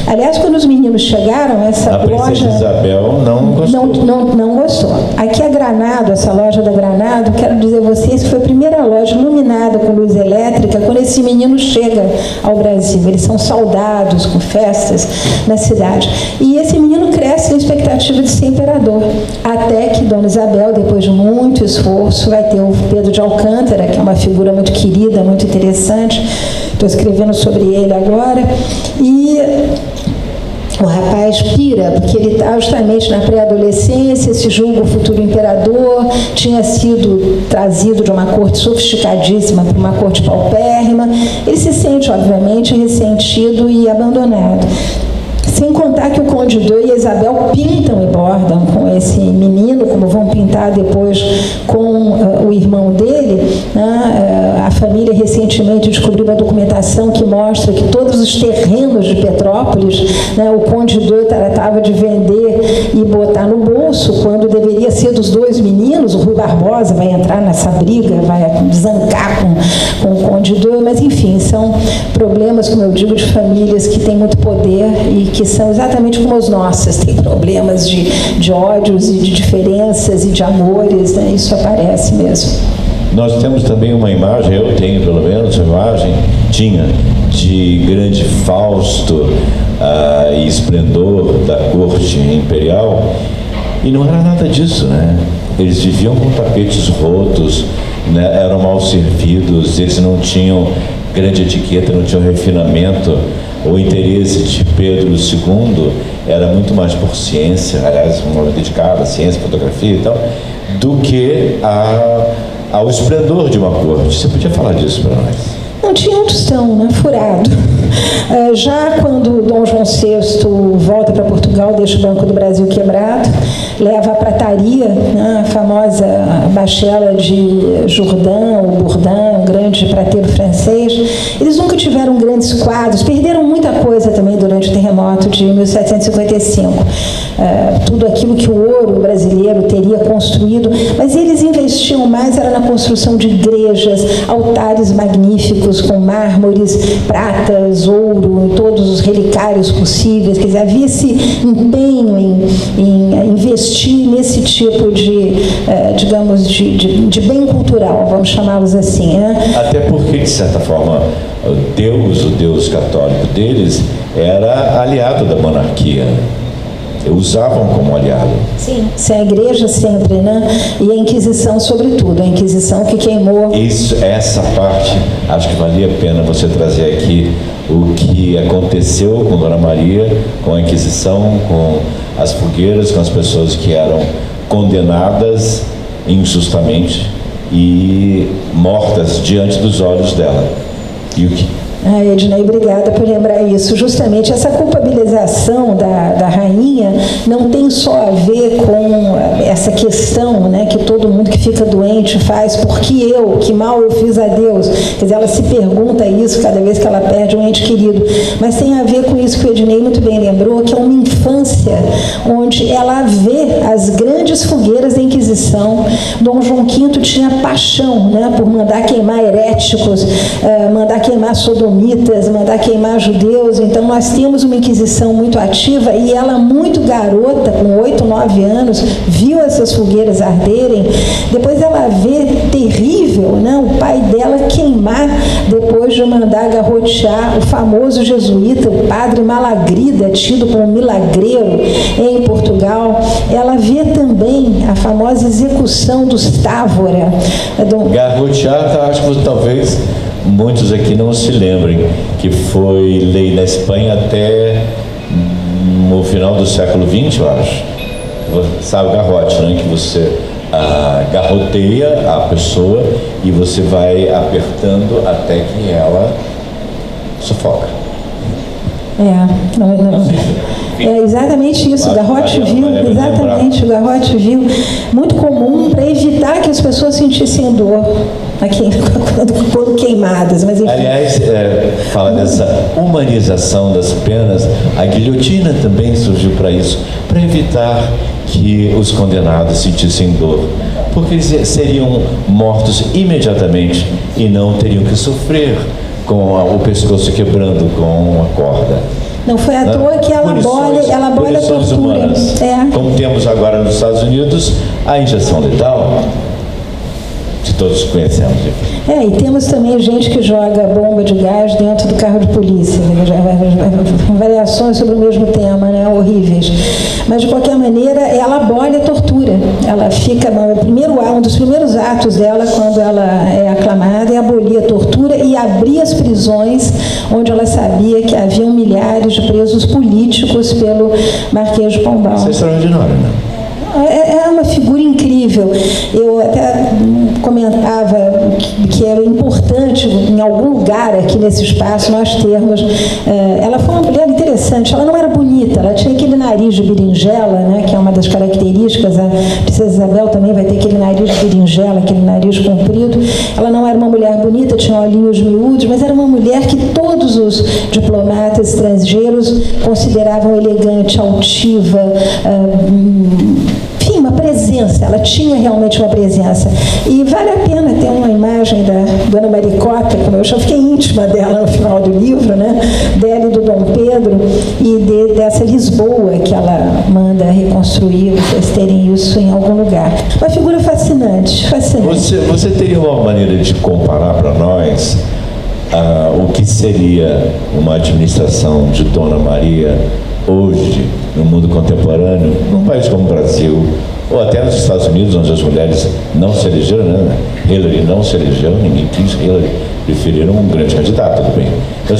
Aliás, quando os meninos chegaram, essa loja... A princesa Isabel não gostou. Não gostou. Aqui a Granado, essa loja da Granado, quero dizer a vocês que foi a primeira loja iluminada com luz elétrica quando esse menino chega ao Brasil. Eles são saudados com festas na cidade. E esse menino cresce na expectativa de ser imperador. Até que Dona Isabel, depois de muito esforço, vai ter o Pedro de Alcântara, que é uma figura muito querida, muito interessante. Estou escrevendo sobre ele agora. E o rapaz pira, porque ele está justamente na pré-adolescência, se julga o futuro imperador, tinha sido trazido de uma corte sofisticadíssima para uma corte paupérrima. Ele se sente, obviamente, ressentido e abandonado. Sem contar que o Conde d'Eu e a Isabel pintam e bordam com esse menino, como vão pintar depois com o irmão dele. Né? A família recentemente descobriu uma documentação que mostra que todos os terrenos de Petrópolis, né, o Conde d'Eu tratava de vender e botar no bolso, quando deveria ser dos 2 meninos. O Rui Barbosa vai entrar nessa briga, vai zancar com o Conde d'Eu, mas enfim, são problemas, como eu digo, de famílias que têm muito poder e que são exatamente como as nossas, tem problemas de ódios e de diferenças e de amores, né? Isso aparece mesmo. Nós temos também uma imagem, eu tenho pelo menos uma imagem, de grande Fausto e esplendor da corte imperial, e não era nada disso, né? Eles viviam com tapetes rotos, né? Eram mal servidos, eles não tinham grande etiqueta, não tinham refinamento. O interesse de Pedro II era muito mais por ciência, aliás, um homem dedicado à ciência, fotografia e tal, do que ao esplendor de uma corte. Você podia falar disso para nós? Não tinha um tostão, né? Furado. Já quando Dom João VI volta para Portugal, deixa o Banco do Brasil quebrado, leva a prataria, né? A famosa bachela de Jourdan, ou Bourdin, um grande prateiro francês. Eles nunca tiveram grandes quadros, perderam muita coisa também durante o terremoto de 1755. Tudo aquilo que o ouro brasileiro teria construído, mas eles investiam mais era na construção de igrejas, altares magníficos com mármores, pratas, ouro, todos os relicários possíveis. Quer dizer, havia esse empenho em investir nesse tipo de, digamos, de bem cultural, vamos chamá-los assim, né? Até porque, de certa forma, o Deus católico deles era aliado da monarquia. Usavam como aliado. Sim, a igreja sempre, né? E a Inquisição, sobretudo, a Inquisição que queimou. Essa parte, acho que valia a pena você trazer aqui o que aconteceu com Dona Maria, com a Inquisição, com as fogueiras, com as pessoas que eram condenadas injustamente e mortas diante dos olhos dela. E o que... Ednei, obrigada por lembrar isso. Justamente essa culpabilização da rainha não tem só a ver com essa questão, né, que todo mundo que fica doente faz, porque que mal eu fiz a Deus. Quer dizer, ela se pergunta isso cada vez que ela perde um ente querido. Mas tem a ver com isso que o Ednei muito bem lembrou, que é uma infância onde ela vê as grandes fogueiras da Inquisição. Dom João V tinha paixão, né, por mandar queimar heréticos, mandar queimar sodomitas, mandar queimar judeus. Então nós temos uma Inquisição muito ativa e ela, muito garota, com 8, 9 anos, viu essas fogueiras arderem. Depois ela vê terrível, né, o pai dela queimar, depois de mandar garrotear o famoso jesuíta, o padre Malagrida, tido como milagreiro em Portugal. Ela vê também a famosa execução dos Távora. Garrotear, acho que talvez muitos aqui não se lembrem, que foi lei na Espanha até no final do século XX, eu acho. Sabe o garrote, né? Que você garroteia a pessoa e você vai apertando até que ela sufoca. É exatamente isso, o garrote vil, exatamente, o garrote vil, muito comum para evitar que as pessoas sentissem dor quando queimadas. Mas, enfim. Aliás, fala dessa humanização das penas, a guilhotina também surgiu para isso, para evitar que os condenados sentissem dor, porque eles seriam mortos imediatamente e não teriam que sofrer com o pescoço quebrando com a corda. Não foi à toa que ela abole a tortura. Humanas. Como temos agora nos Estados Unidos, a injeção letal, que todos conhecemos. E temos também gente que joga bomba de gás dentro do carro de polícia. Variações sobre o mesmo tema, né? Horríveis. Mas, de qualquer maneira, ela abole a tortura. Ela fica, um dos primeiros atos dela, quando ela é aclamada, é abolir a tortura e abrir as prisões onde ela sabia que haviam milhares de presos políticos pelo Marquês de Pombal. Isso é extraordinário, né? É uma figura incrível. Eu até comentava que era importante, em algum lugar aqui nesse espaço, nós termos... ela foi uma mulher interessante. Ela não era bonita, ela tinha aquele nariz de berinjela, né, que é uma das características. A princesa Isabel também vai ter aquele nariz de berinjela, aquele nariz comprido. Ela não era uma mulher bonita, tinha olhinhos miúdos, mas era uma mulher que todos os diplomatas estrangeiros consideravam elegante, altiva, enfim, uma presença. Ela tinha realmente uma presença. E vale a pena ter uma imagem da Dona Maricota, como eu já fiquei íntima dela no final do livro, né? Dela e do Dom Pedro, e dessa Lisboa que ela manda reconstruir, vocês terem isso em algum lugar. Uma figura fascinante, fascinante. Você teria uma maneira de comparar para nós o que seria uma administração de Dona Maria hoje, no mundo contemporâneo, num país como o Brasil, ou até nos Estados Unidos, onde as mulheres não se elegeram, né? Hillary não se elegeu, ninguém quis Hillary, preferiram um grande candidato, tudo bem. Então,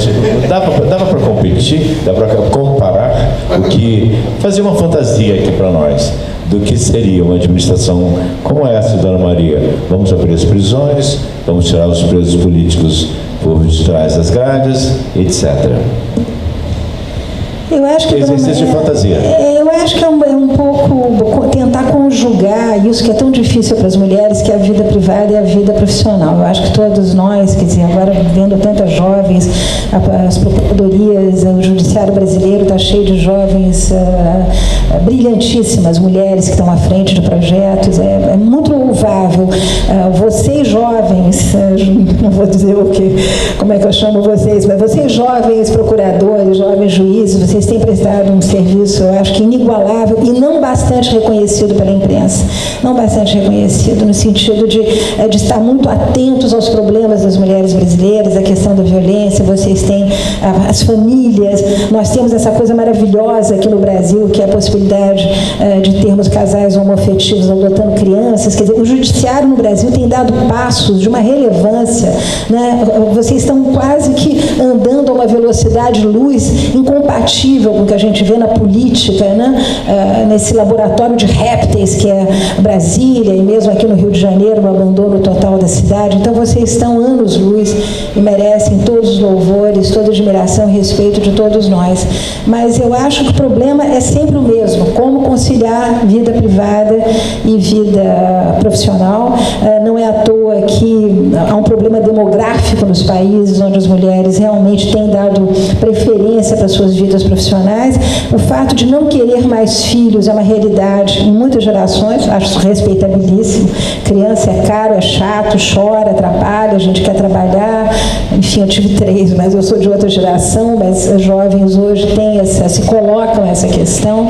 dava para competir, dava para comparar fazer uma fantasia aqui para nós, do que seria uma administração como essa de Dona Maria. Vamos abrir as prisões, vamos tirar os presos políticos por detrás das grades, etc. Eu acho que exercício de fantasia. Eu acho que é um pouco tentar conjugar isso que é tão difícil para as mulheres, que é a vida privada e a vida profissional. Eu acho que todos nós, quer dizer, agora vendo tantas jovens, as procuradorias, o judiciário brasileiro está cheio de jovens brilhantíssimas, mulheres que estão à frente de projetos, é muito louvável. Vocês jovens, não vou dizer como é que eu chamo vocês, mas vocês jovens procuradores, jovens juízes, vocês têm prestado um serviço, eu acho que inigualável e não bastante reconhecido pela imprensa. Não bastante reconhecido no sentido de estar muito atentos aos problemas das mulheres brasileiras, a questão da violência. Vocês têm as famílias, nós temos essa coisa maravilhosa aqui no Brasil, que é a possibilidade de termos casais homoafetivos adotando crianças. Quer dizer, o judiciário no Brasil tem dado passos de uma relevância, né? Vocês estão quase que andando a uma velocidade luz incompatível com o que a gente vê na política, né? Nesse laboratório de répteis que é Brasília, e mesmo aqui no Rio de Janeiro, o abandono total da cidade. Então, vocês estão anos-luz e merecem todos os louvores, toda a admiração e respeito de todos nós. Mas eu acho que o problema é sempre o mesmo: como conciliar vida privada e vida profissional. Não é à toa que há um problema demográfico nos países onde as mulheres realmente têm dado preferência para suas vidas profissionais. O fato de não querer mais filhos é uma realidade em muitas gerações, acho respeitabilíssimo. Criança é caro, é chato, chora, atrapalha, a gente quer trabalhar. Enfim, eu tive 3, mas eu sou de outra geração, mas os jovens hoje se colocam essa questão.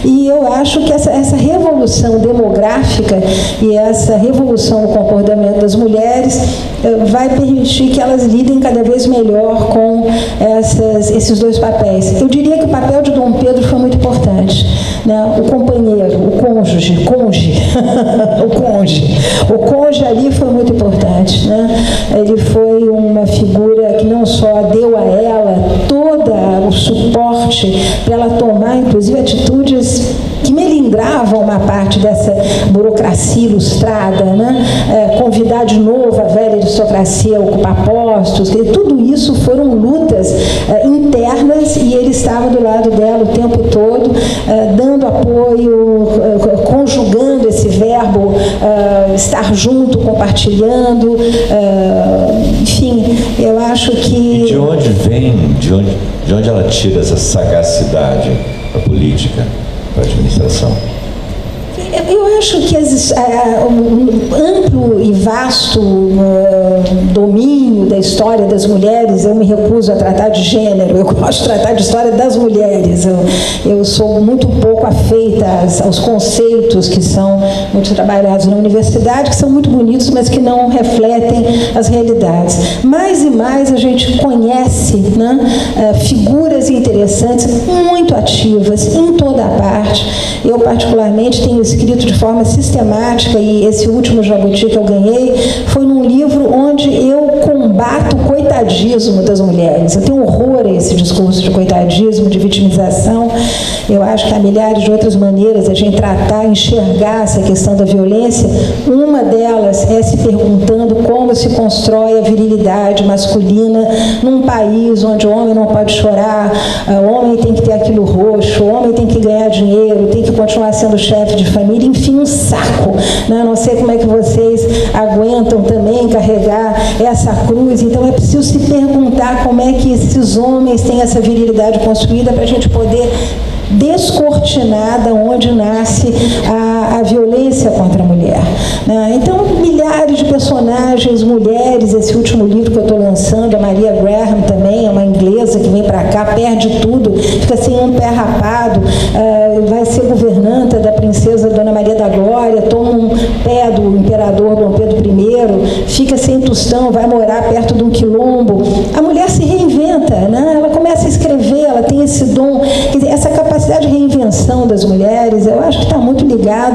E eu acho que essa revolução demográfica e essa revolução no comportamento das mulheres vai permitir que elas lidem cada vez melhor com esses dois papéis. Eu diria que o papel de Dom Pedro foi muito importante, né? O companheiro, o cônjuge, o cônjuge ali foi muito importante, né? Ele foi uma figura que não só deu a ela todo o suporte para ela tomar, inclusive, atitudes que melindravam uma parte dessa burocracia ilustrada, né? Convidar de novo a velha aristocracia a ocupar postos, tudo isso foram lutas internas, e ele estava do lado dela o tempo todo, dando apoio, conjugando esse verbo, estar junto, compartilhando, enfim, eu acho que... E de onde vem, de onde ela tira essa sagacidade para a política, para a administração? Eu acho que o amplo e vasto domínio da história das mulheres, eu me recuso a tratar de gênero, eu gosto de tratar de história das mulheres. Eu sou muito pouco afeita aos conceitos que são muito trabalhados na universidade, que são muito bonitos, mas que não refletem as realidades. Mais e mais a gente conhece, né, figuras interessantes, muito ativas, em toda a parte. Eu, particularmente, tenho escrito de forma sistemática, e esse último jabuti que eu ganhei foi num livro onde eu combato o coitadismo das mulheres. Eu tenho horror a esse discurso de coitadismo, de vitimização. Eu acho que há milhares de outras maneiras de a gente tratar, enxergar essa questão da violência. Uma delas é se perguntando como se constrói a virilidade masculina num país onde o homem não pode chorar, o homem tem que ter aquilo roxo, o homem tem que ganhar dinheiro, tem que continuar sendo chefe de família, enfim, um saco. Né? Não sei como é que vocês aguentam também carregar essa cruz. Então é preciso se perguntar como é que esses homens têm essa virilidade construída para a gente poder descortinar de onde nasce a violência contra a mulher. Né? Então, milhares de personagens, mulheres, esse último livro que eu estou lançando, a Maria Graham também, é uma inglesa que vem para cá, perde tudo, fica sem um pé rapado, vai ser governanta da princesa Dona Maria da Glória, toma um pé do imperador Dom Pedro I, fica sem tostão, vai morar perto de um quilombo. A mulher se reinventa, né? Ela começa a escrever, ela tem esse dom, quer dizer, essa capacidade de reinvenção das mulheres, eu acho que está muito ligado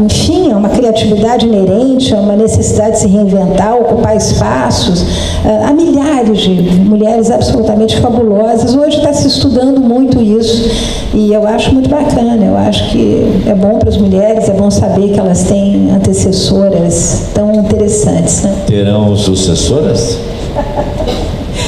enfim, a uma criatividade inerente, a uma necessidade de se reinventar, ocupar espaços. Há milhares de mulheres absolutamente fabulosas. Hoje está se estudando muito isso, e eu acho muito bacana. Eu acho que é bom para as mulheres, é bom saber que elas têm antecessoras tão interessantes. Né? Terão sucessoras?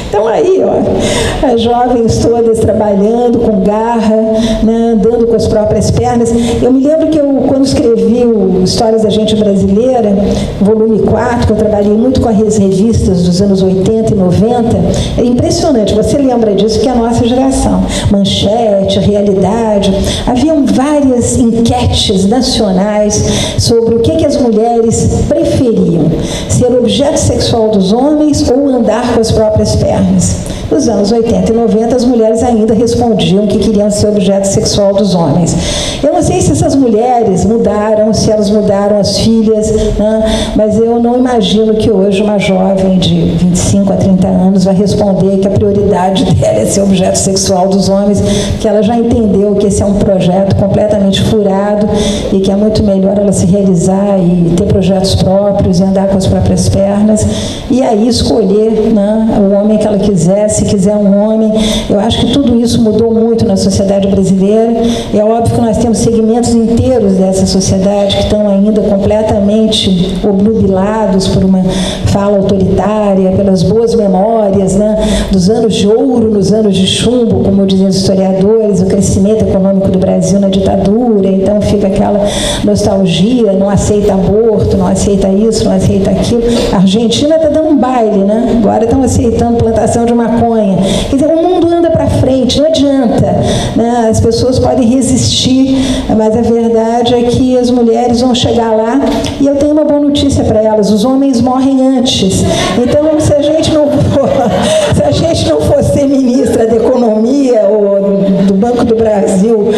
Então aí, ó, as jovens todas trabalhando com garra, né, andando com as próprias pernas. Eu me lembro que quando escrevi o Histórias da Gente Brasileira, volume 4, que eu trabalhei muito com as revistas dos anos 80 e 90, é impressionante, você lembra disso, que é a nossa geração. Manchete, Realidade, haviam várias enquetes nacionais sobre o que as mulheres preferiam, ser objeto sexual dos homens ou andar com as próprias pernas. Nos anos 80 e 90, as mulheres ainda respondiam que queriam ser objeto sexual dos homens. Eu não sei se essas mulheres mudaram, se elas mudaram as filhas, né? Mas eu não imagino que hoje uma jovem de 25 a 30 anos vai responder que a prioridade dela é ser objeto sexual dos homens, que ela já entendeu que esse é um projeto completamente furado e que é muito melhor ela se realizar e ter projetos próprios e andar com as próprias pernas, e aí escolher, né, o homem que ela quiser, se quiser um homem. Eu acho que tudo isso mudou muito na sociedade brasileira. É óbvio que nós temos segmentos inteiros dessa sociedade que estão ainda completamente obnubilados por uma fala autoritária, pelas boas memórias, né, dos anos de ouro, nos anos de chumbo, como dizem os historiadores, o crescimento econômico do Brasil na ditadura. Então fica aquela nostalgia, não aceita aborto, não aceita isso, não aceita aquilo. A Argentina está dando um baile, né? Agora estão aceitando plantação de maconha. Quer dizer, o mundo anda para frente, não adianta, né? As pessoas podem resistir, mas a verdade é que as mulheres vão chegar lá, e eu tenho uma boa notícia para elas: os homens morrem antes. Então, se a gente não for ser ministra da Economia ou do Banco do Brasil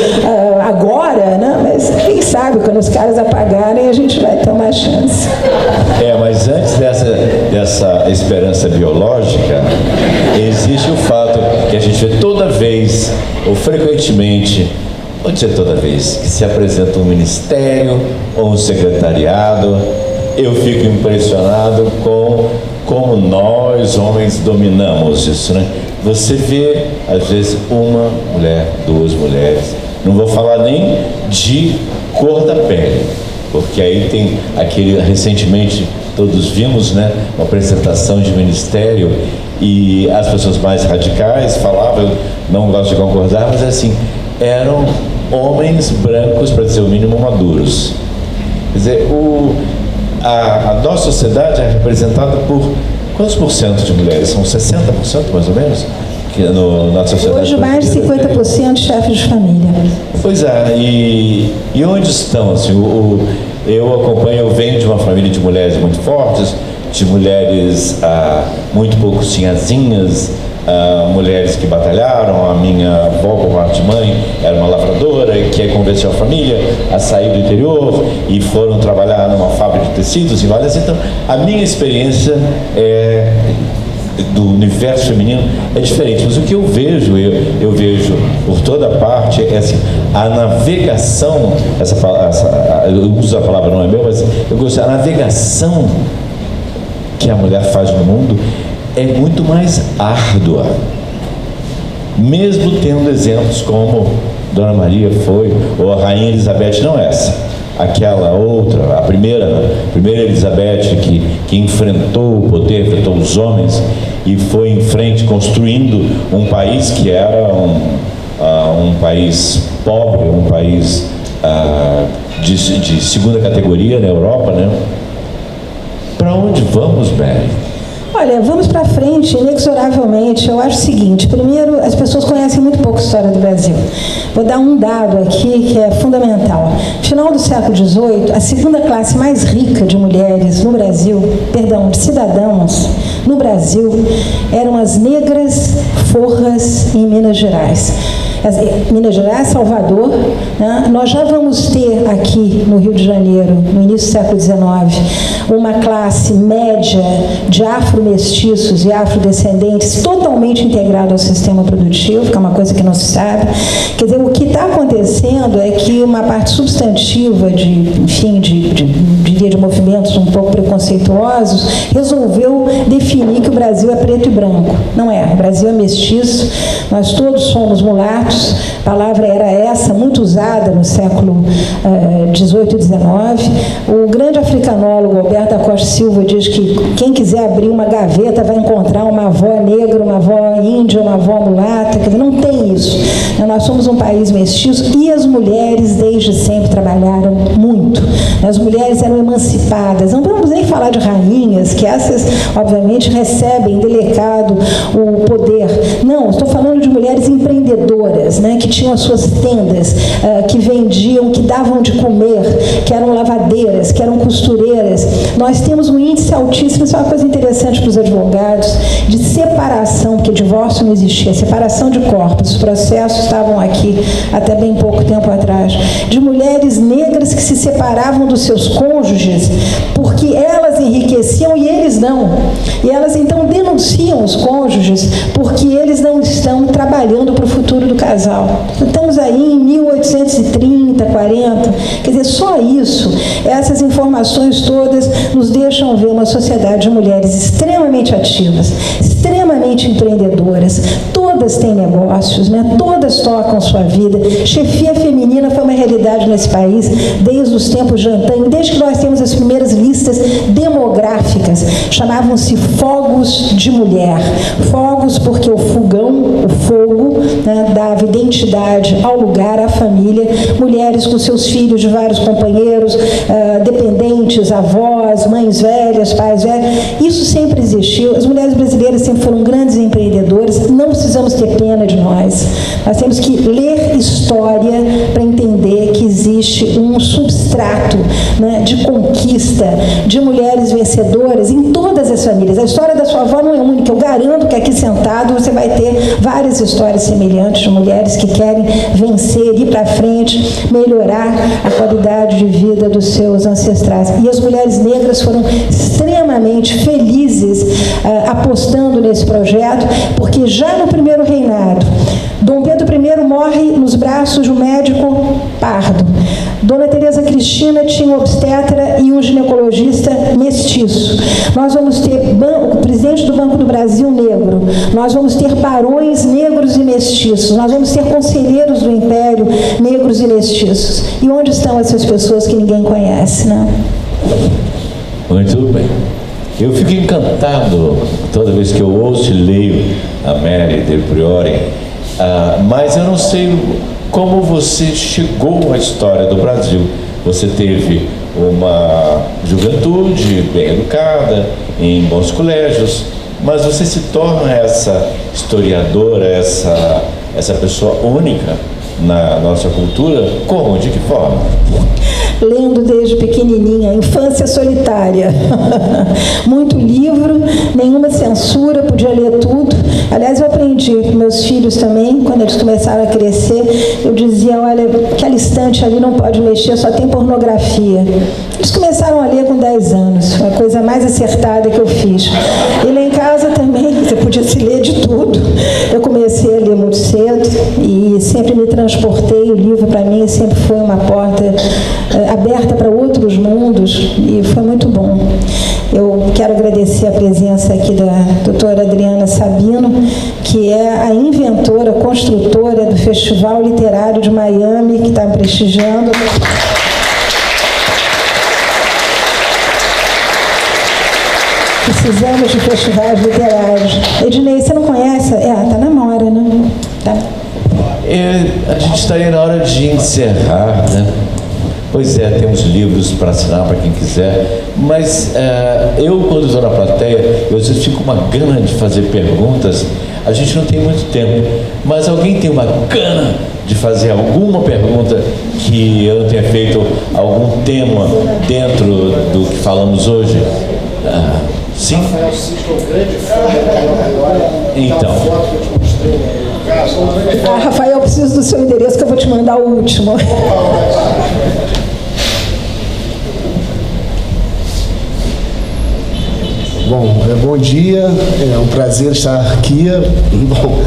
agora, né? Mas quem sabe, quando os caras apagarem, a gente vai ter uma chance. Mas antes dessa esperança biológica, existe o fato que a gente vê toda vez, ou frequentemente, vou dizer toda vez, que se apresenta um ministério ou um secretariado, eu fico impressionado com como nós, homens, dominamos isso, né? Você vê, às vezes, uma mulher, duas mulheres, Não vou falar nem de cor da pele, porque aí tem aquele, recentemente todos vimos, né, uma apresentação de ministério e as pessoas mais radicais falavam, eu não gosto de concordar, mas assim, eram homens brancos, para dizer o mínimo, maduros. Quer dizer, a nossa sociedade é representada por quantos por cento de mulheres? São 60% mais ou menos? Que na sociedade hoje mais de 50% de chefes de família. Pois é, e onde estão? Assim, eu acompanho, eu venho de uma família de mulheres muito fortes, de mulheres muito pouco sinhazinhas, mulheres que batalharam. A minha avó, por parte de mãe, era uma lavradora que convenceu a família a sair do interior e foram trabalhar numa fábrica de tecidos e várias. Então, a minha experiência do universo feminino é diferente, mas o que eu vejo, eu vejo por toda parte, é assim, a navegação, eu uso a palavra, não é meu, mas eu gosto, a navegação que a mulher faz no mundo é muito mais árdua, mesmo tendo exemplos como Dona Maria foi, ou a Rainha Elizabeth, não essa, aquela outra, a primeira Elizabeth que enfrentou o poder, enfrentou os homens e foi em frente construindo um país que era um país pobre, um país de segunda categoria na Europa, né? Para onde vamos, Mary? Olha, vamos para frente, inexoravelmente. Eu acho o seguinte: primeiro, as pessoas conhecem muito pouco a história do Brasil. Vou dar um dado aqui que é fundamental. No final do século XVIII, a segunda classe mais rica de mulheres no Brasil, de cidadãos no Brasil, eram as negras forras em Minas Gerais. Minas Gerais, Salvador, né? Nós já vamos ter aqui no Rio de Janeiro, no início do século XIX, uma classe média de afro-mestiços e afrodescendentes totalmente integrada ao sistema produtivo, que é uma coisa que não se sabe. Quer dizer, o que está acontecendo é que uma parte substantiva de movimentos um pouco preconceituosos resolveu definir que o Brasil é preto e branco. Não é. O Brasil é mestiço, nós todos somos mulatos. A palavra era essa, muito usada no século XVIII e XIX. O grande africanólogo Alberto da Costa Silva diz que quem quiser abrir uma gaveta vai encontrar uma avó negra, uma avó índia, uma avó mulata. Quer dizer, não tem isso. Nós somos um país mestiço e as mulheres desde sempre trabalharam muito. As mulheres eram emancipadas. Não vamos nem falar de rainhas, que essas, obviamente, recebem delicado o poder. Não, estou falando de mulheres empreendedoras, né, que tinham as suas tendas, que vendiam, que davam de comer, que eram lavadeiras, que eram costureiras. Nós temos um índice altíssimo, isso é uma coisa interessante para os advogados, de separação, porque divórcio não existia, separação de corpos. Os processos estavam aqui até bem pouco tempo atrás, de mulheres negras que se separavam dos seus cônjuges porque elas enriqueciam e eles não. E elas então denunciam os cônjuges porque eles não estão trabalhando para o futuro do casal. Estamos aí em 1830, 40, quer dizer, só isso, essas informações todas nos deixam ver uma sociedade de mulheres extremamente ativas, extremamente empreendedoras, todas têm negócios, né? Todas tocam sua vida. Chefia feminina foi uma realidade nesse país desde os tempos de antanho, desde que nós temos as primeiras listas demográficas, chamavam-se fogos de mulher. Fogos porque o fogão, o fogo, né, dava identidade ao lugar, à família, mulheres com seus filhos de vários companheiros, dependentes, avós, mães velhas, pais velhos. Isso sempre existiu. As mulheres brasileiras sempre foram grandes empreendedoras. Não precisamos ter pena de nós. Nós temos que ler história para entender que existe um substrato, né, de conquista, de mulheres vencedoras em todas as famílias. A história da sua avó não é única. Eu garanto que aqui sentado você vai ter várias histórias semelhantes de mulheres que querem vencer, ir para frente, melhorar a qualidade de vida dos seus ancestrais. E as mulheres negras foram extremamente felizes apostando nesse projeto, porque já no primeiro reinado, Dom Pedro I morre nos braços de um médico pardo. Dona Tereza Cristina tinha um obstetra e um ginecologista mestiço. Nós vamos ter o presidente do Banco do Brasil negro. Nós vamos ter barões negros e mestiços. Nós vamos ter conselheiros do Império negros e mestiços. E onde estão essas pessoas que ninguém conhece, né? Muito bem. Eu fico encantado toda vez que eu ouço e leio a Mary Del Priore, mas eu não sei como você chegou à história do Brasil. Você teve uma juventude bem educada, em bons colégios, mas você se torna essa historiadora, essa pessoa única na nossa cultura, como? De que forma? Lendo desde pequenininha, infância solitária. Muito livro, nenhuma censura, podia ler tudo. Aliás, eu aprendi com meus filhos também, quando eles começaram a crescer, eu dizia, olha, aquela estante ali não pode mexer, só tem pornografia. Eles começaram a ler com 10 anos, foi a coisa mais acertada que eu fiz. E lá em casa também, você podia se ler de tudo. Eu comecei a ler muito cedo e sempre me transportei, o livro para mim sempre foi uma porta aberta para outros mundos e foi muito bom. Eu quero agradecer a presença aqui da doutora Adriana Sabino, que é a inventora, construtora do Festival Literário de Miami, que está prestigiando. Precisamos de festivais literários. Ednei, você não conhece? Tá na Mora, né? Tá. A gente está aí na hora de encerrar, né? Pois é, temos livros para assinar para quem quiser, mas eu, quando estou na plateia, eu fico com uma gana de fazer perguntas. A gente não tem muito tempo, mas alguém tem uma gana de fazer alguma pergunta que eu não tenha feito, algum tema dentro do que falamos hoje? Sim? Então. Rafael, eu preciso do seu endereço que eu vou te mandar o último. Bom, bom dia, é um prazer estar aqui. Bom,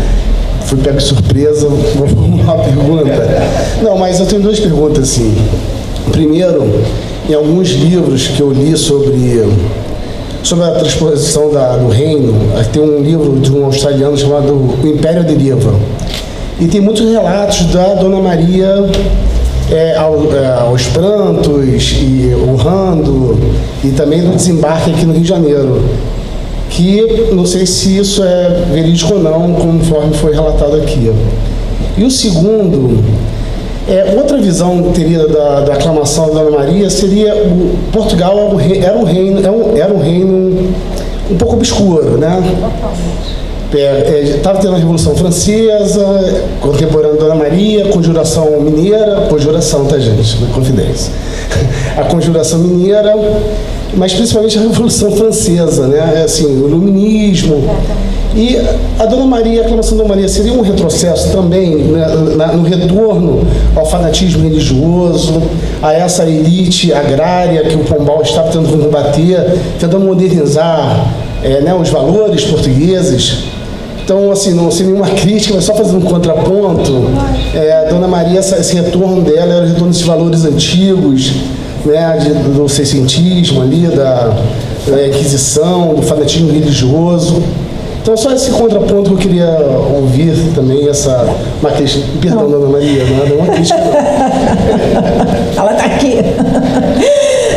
fui pego de surpresa, vou formular uma pergunta. Não, mas eu tenho 2 perguntas, assim. Primeiro, em alguns livros que eu li sobre a transposição do reino, tem um livro de um australiano chamado O Império à Deriva. E tem muitos relatos da Dona Maria aos prantos e honrando, e também do desembarque aqui no Rio de Janeiro, que não sei se isso é verídico ou não, conforme foi relatado aqui. E o segundo, outra visão que teria da aclamação da Dona Maria seria Portugal era um reino um pouco obscuro, né? Estava tendo a Revolução Francesa, contemporânea da Dona Maria, Conjuração Mineira, conjuração, tá, gente? Confidência. A Conjuração Mineira, mas principalmente a Revolução Francesa, né? Assim, o Iluminismo. E a Dona Maria, a aclamação da Dona Maria seria um retrocesso também, né, no retorno ao fanatismo religioso, a essa elite agrária que o Pombal estava tentando combater, tentando modernizar os valores portugueses. Então, assim, não seria nenhuma crítica, mas só fazendo um contraponto, a Dona Maria, esse retorno dela era o retorno desses valores antigos, né, do seiscentismo ali, da Inquisição, do fanatismo religioso. Então, só esse contraponto que eu queria ouvir também, uma crítica. Perdão, Dona Maria, não é uma crítica. Ela está aqui.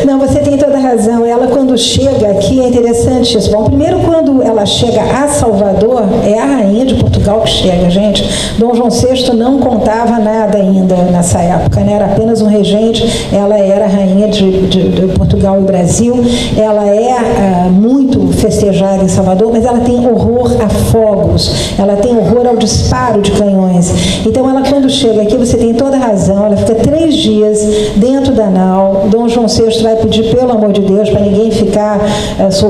Não, você tem toda a razão. Ela, quando chega aqui, é interessante isso. Bom, primeiro, quando ela chega a Salvador, é a rainha de Portugal que chega, gente. Dom João VI não contava nada ainda nessa época, né? Era apenas um regente. Ela era a rainha de Portugal e Brasil. Ela é muito festejada em Salvador, mas ela tem horror a fogos. Ela tem horror ao disparo de canhões. Então, ela, quando chega aqui, você tem toda a razão. Ela fica 3 dias dentro da nau. Dom João VI vai pedir, pelo amor de Deus, para ninguém ficar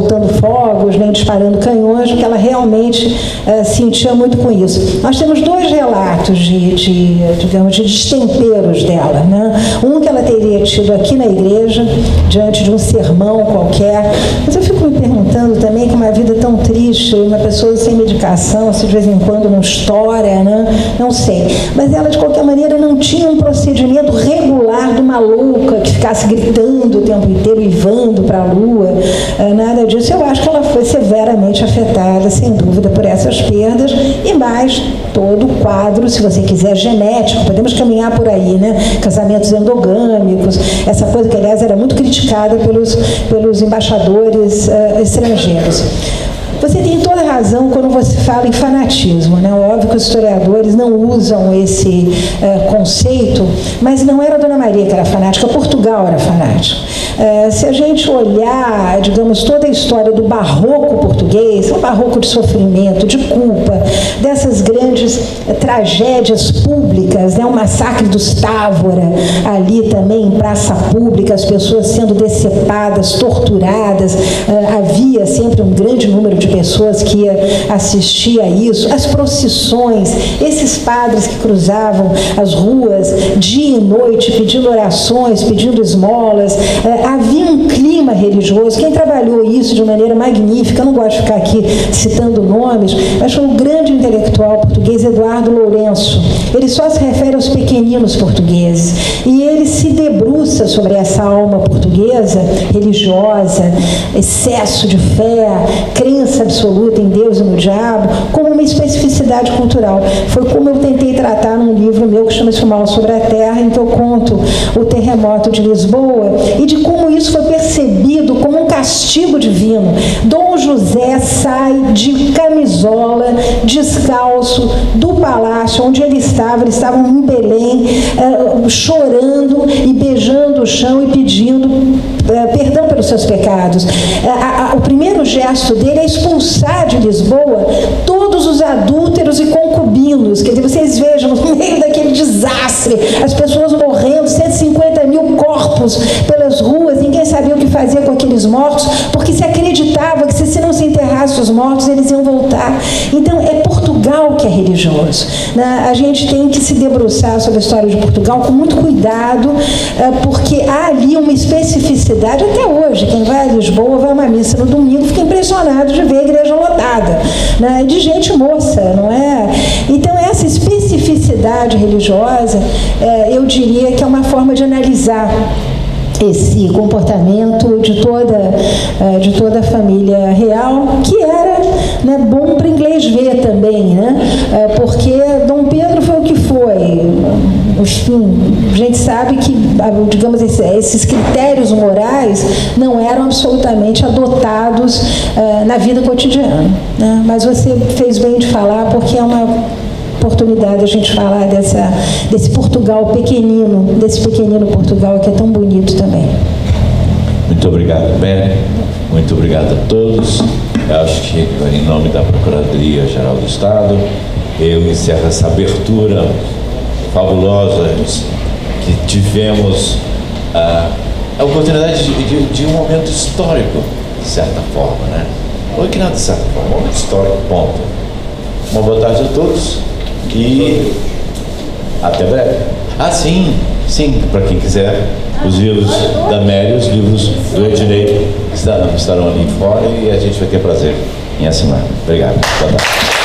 soltando fogos, nem disparando canhões, porque ela realmente sentia muito com isso. Nós temos 2 relatos digamos, de destemperos dela, né? Um que ela teria tido aqui na igreja, diante de um sermão qualquer, mas eu fico me perguntando também que uma vida tão triste, uma pessoa sem medicação, se de vez em quando não estoura, né? Não sei. Mas ela, de qualquer maneira, não tinha um procedimento regular de uma louca que ficasse gritando o tempo inteiro, ivando para a lua, nada disso. Eu acho que ela foi severamente afetada, sem dúvida, por essas perdas, e mais todo o quadro, se você quiser, genético, podemos caminhar por aí, né? Casamentos endogâmicos, essa coisa que, aliás, era muito criticada pelos embaixadores estrangeiros. Você tem toda a razão quando você fala em fanatismo, né? Óbvio que os historiadores não usam esse conceito, mas não era a Dona Maria que era fanática, Portugal era fanático. Se a gente olhar, digamos, toda a história do barroco português, um barroco de sofrimento, de culpa, dessas grandes tragédias públicas, né? O massacre dos Távora, ali também em praça pública, as pessoas sendo decepadas, torturadas, havia sempre um grande número de pessoas que ia assistir a isso, as procissões, esses padres que cruzavam as ruas dia e noite pedindo orações, pedindo esmolas, havia um clima religioso. Quem trabalhou isso de maneira magnífica, eu não gosto de ficar aqui citando nomes, mas foi um grande intelectual português, Eduardo Lourenço. Ele só se refere aos pequeninos portugueses e ele se debruça sobre essa alma portuguesa religiosa, excesso de fé, crença absoluta em Deus e no diabo, como uma especificidade cultural. Foi como eu tentei tratar num livro meu que chama-se O Mal sobre a Terra, em que eu conto o terremoto de Lisboa e de como isso foi percebido como um castigo divino. Dom José sai de camisola, descalço, do palácio onde eles estavam em Belém, chorando e beijando o chão e pedindo perdão pelos seus pecados. O primeiro gesto dele é expulsar de Lisboa todos os adúlteros e concubinos. Quer dizer, vocês vejam, no meio daquele desastre, as pessoas morrendo, 150 mil corpos pelas ruas, ninguém sabia o que fazer com aqueles mortos, porque se acreditava que se não se enterrasse os mortos, eles iam voltar. Então, é Portugal que é religioso, né? A gente tem que se debruçar sobre a história de Portugal com muito cuidado, porque há ali uma especificidade, até hoje, quem vai a Lisboa, vai a uma missa no domingo, fica impressionado de ver a igreja lotada, né? De gente moça, não é? Então, essa especificidade religiosa, eu diria que é uma forma de analisar esse comportamento de toda a família real, que era, né, bom para inglês ver também, né? Porque Dom Pedro foi o que foi. Enfim, a gente sabe que, digamos, esses critérios morais não eram absolutamente adotados na vida cotidiana, né? Mas você fez bem de falar, porque é uma oportunidade a gente falar desse Portugal pequenino, desse pequenino Portugal que é tão bonito também. Muito obrigado, Beth. Muito obrigado a todos. Eu acho que, em nome da Procuradoria-Geral do Estado, eu encerro essa abertura fabulosa que tivemos a oportunidade de um momento histórico, de certa forma, né? Ou que não de certa forma, um momento histórico, ponto. Uma boa tarde a todos e até breve. Sim, para quem quiser, os livros da Mary, os livros do Ednei estarão ali fora e a gente vai ter prazer em assinar. Obrigado. Boa tarde.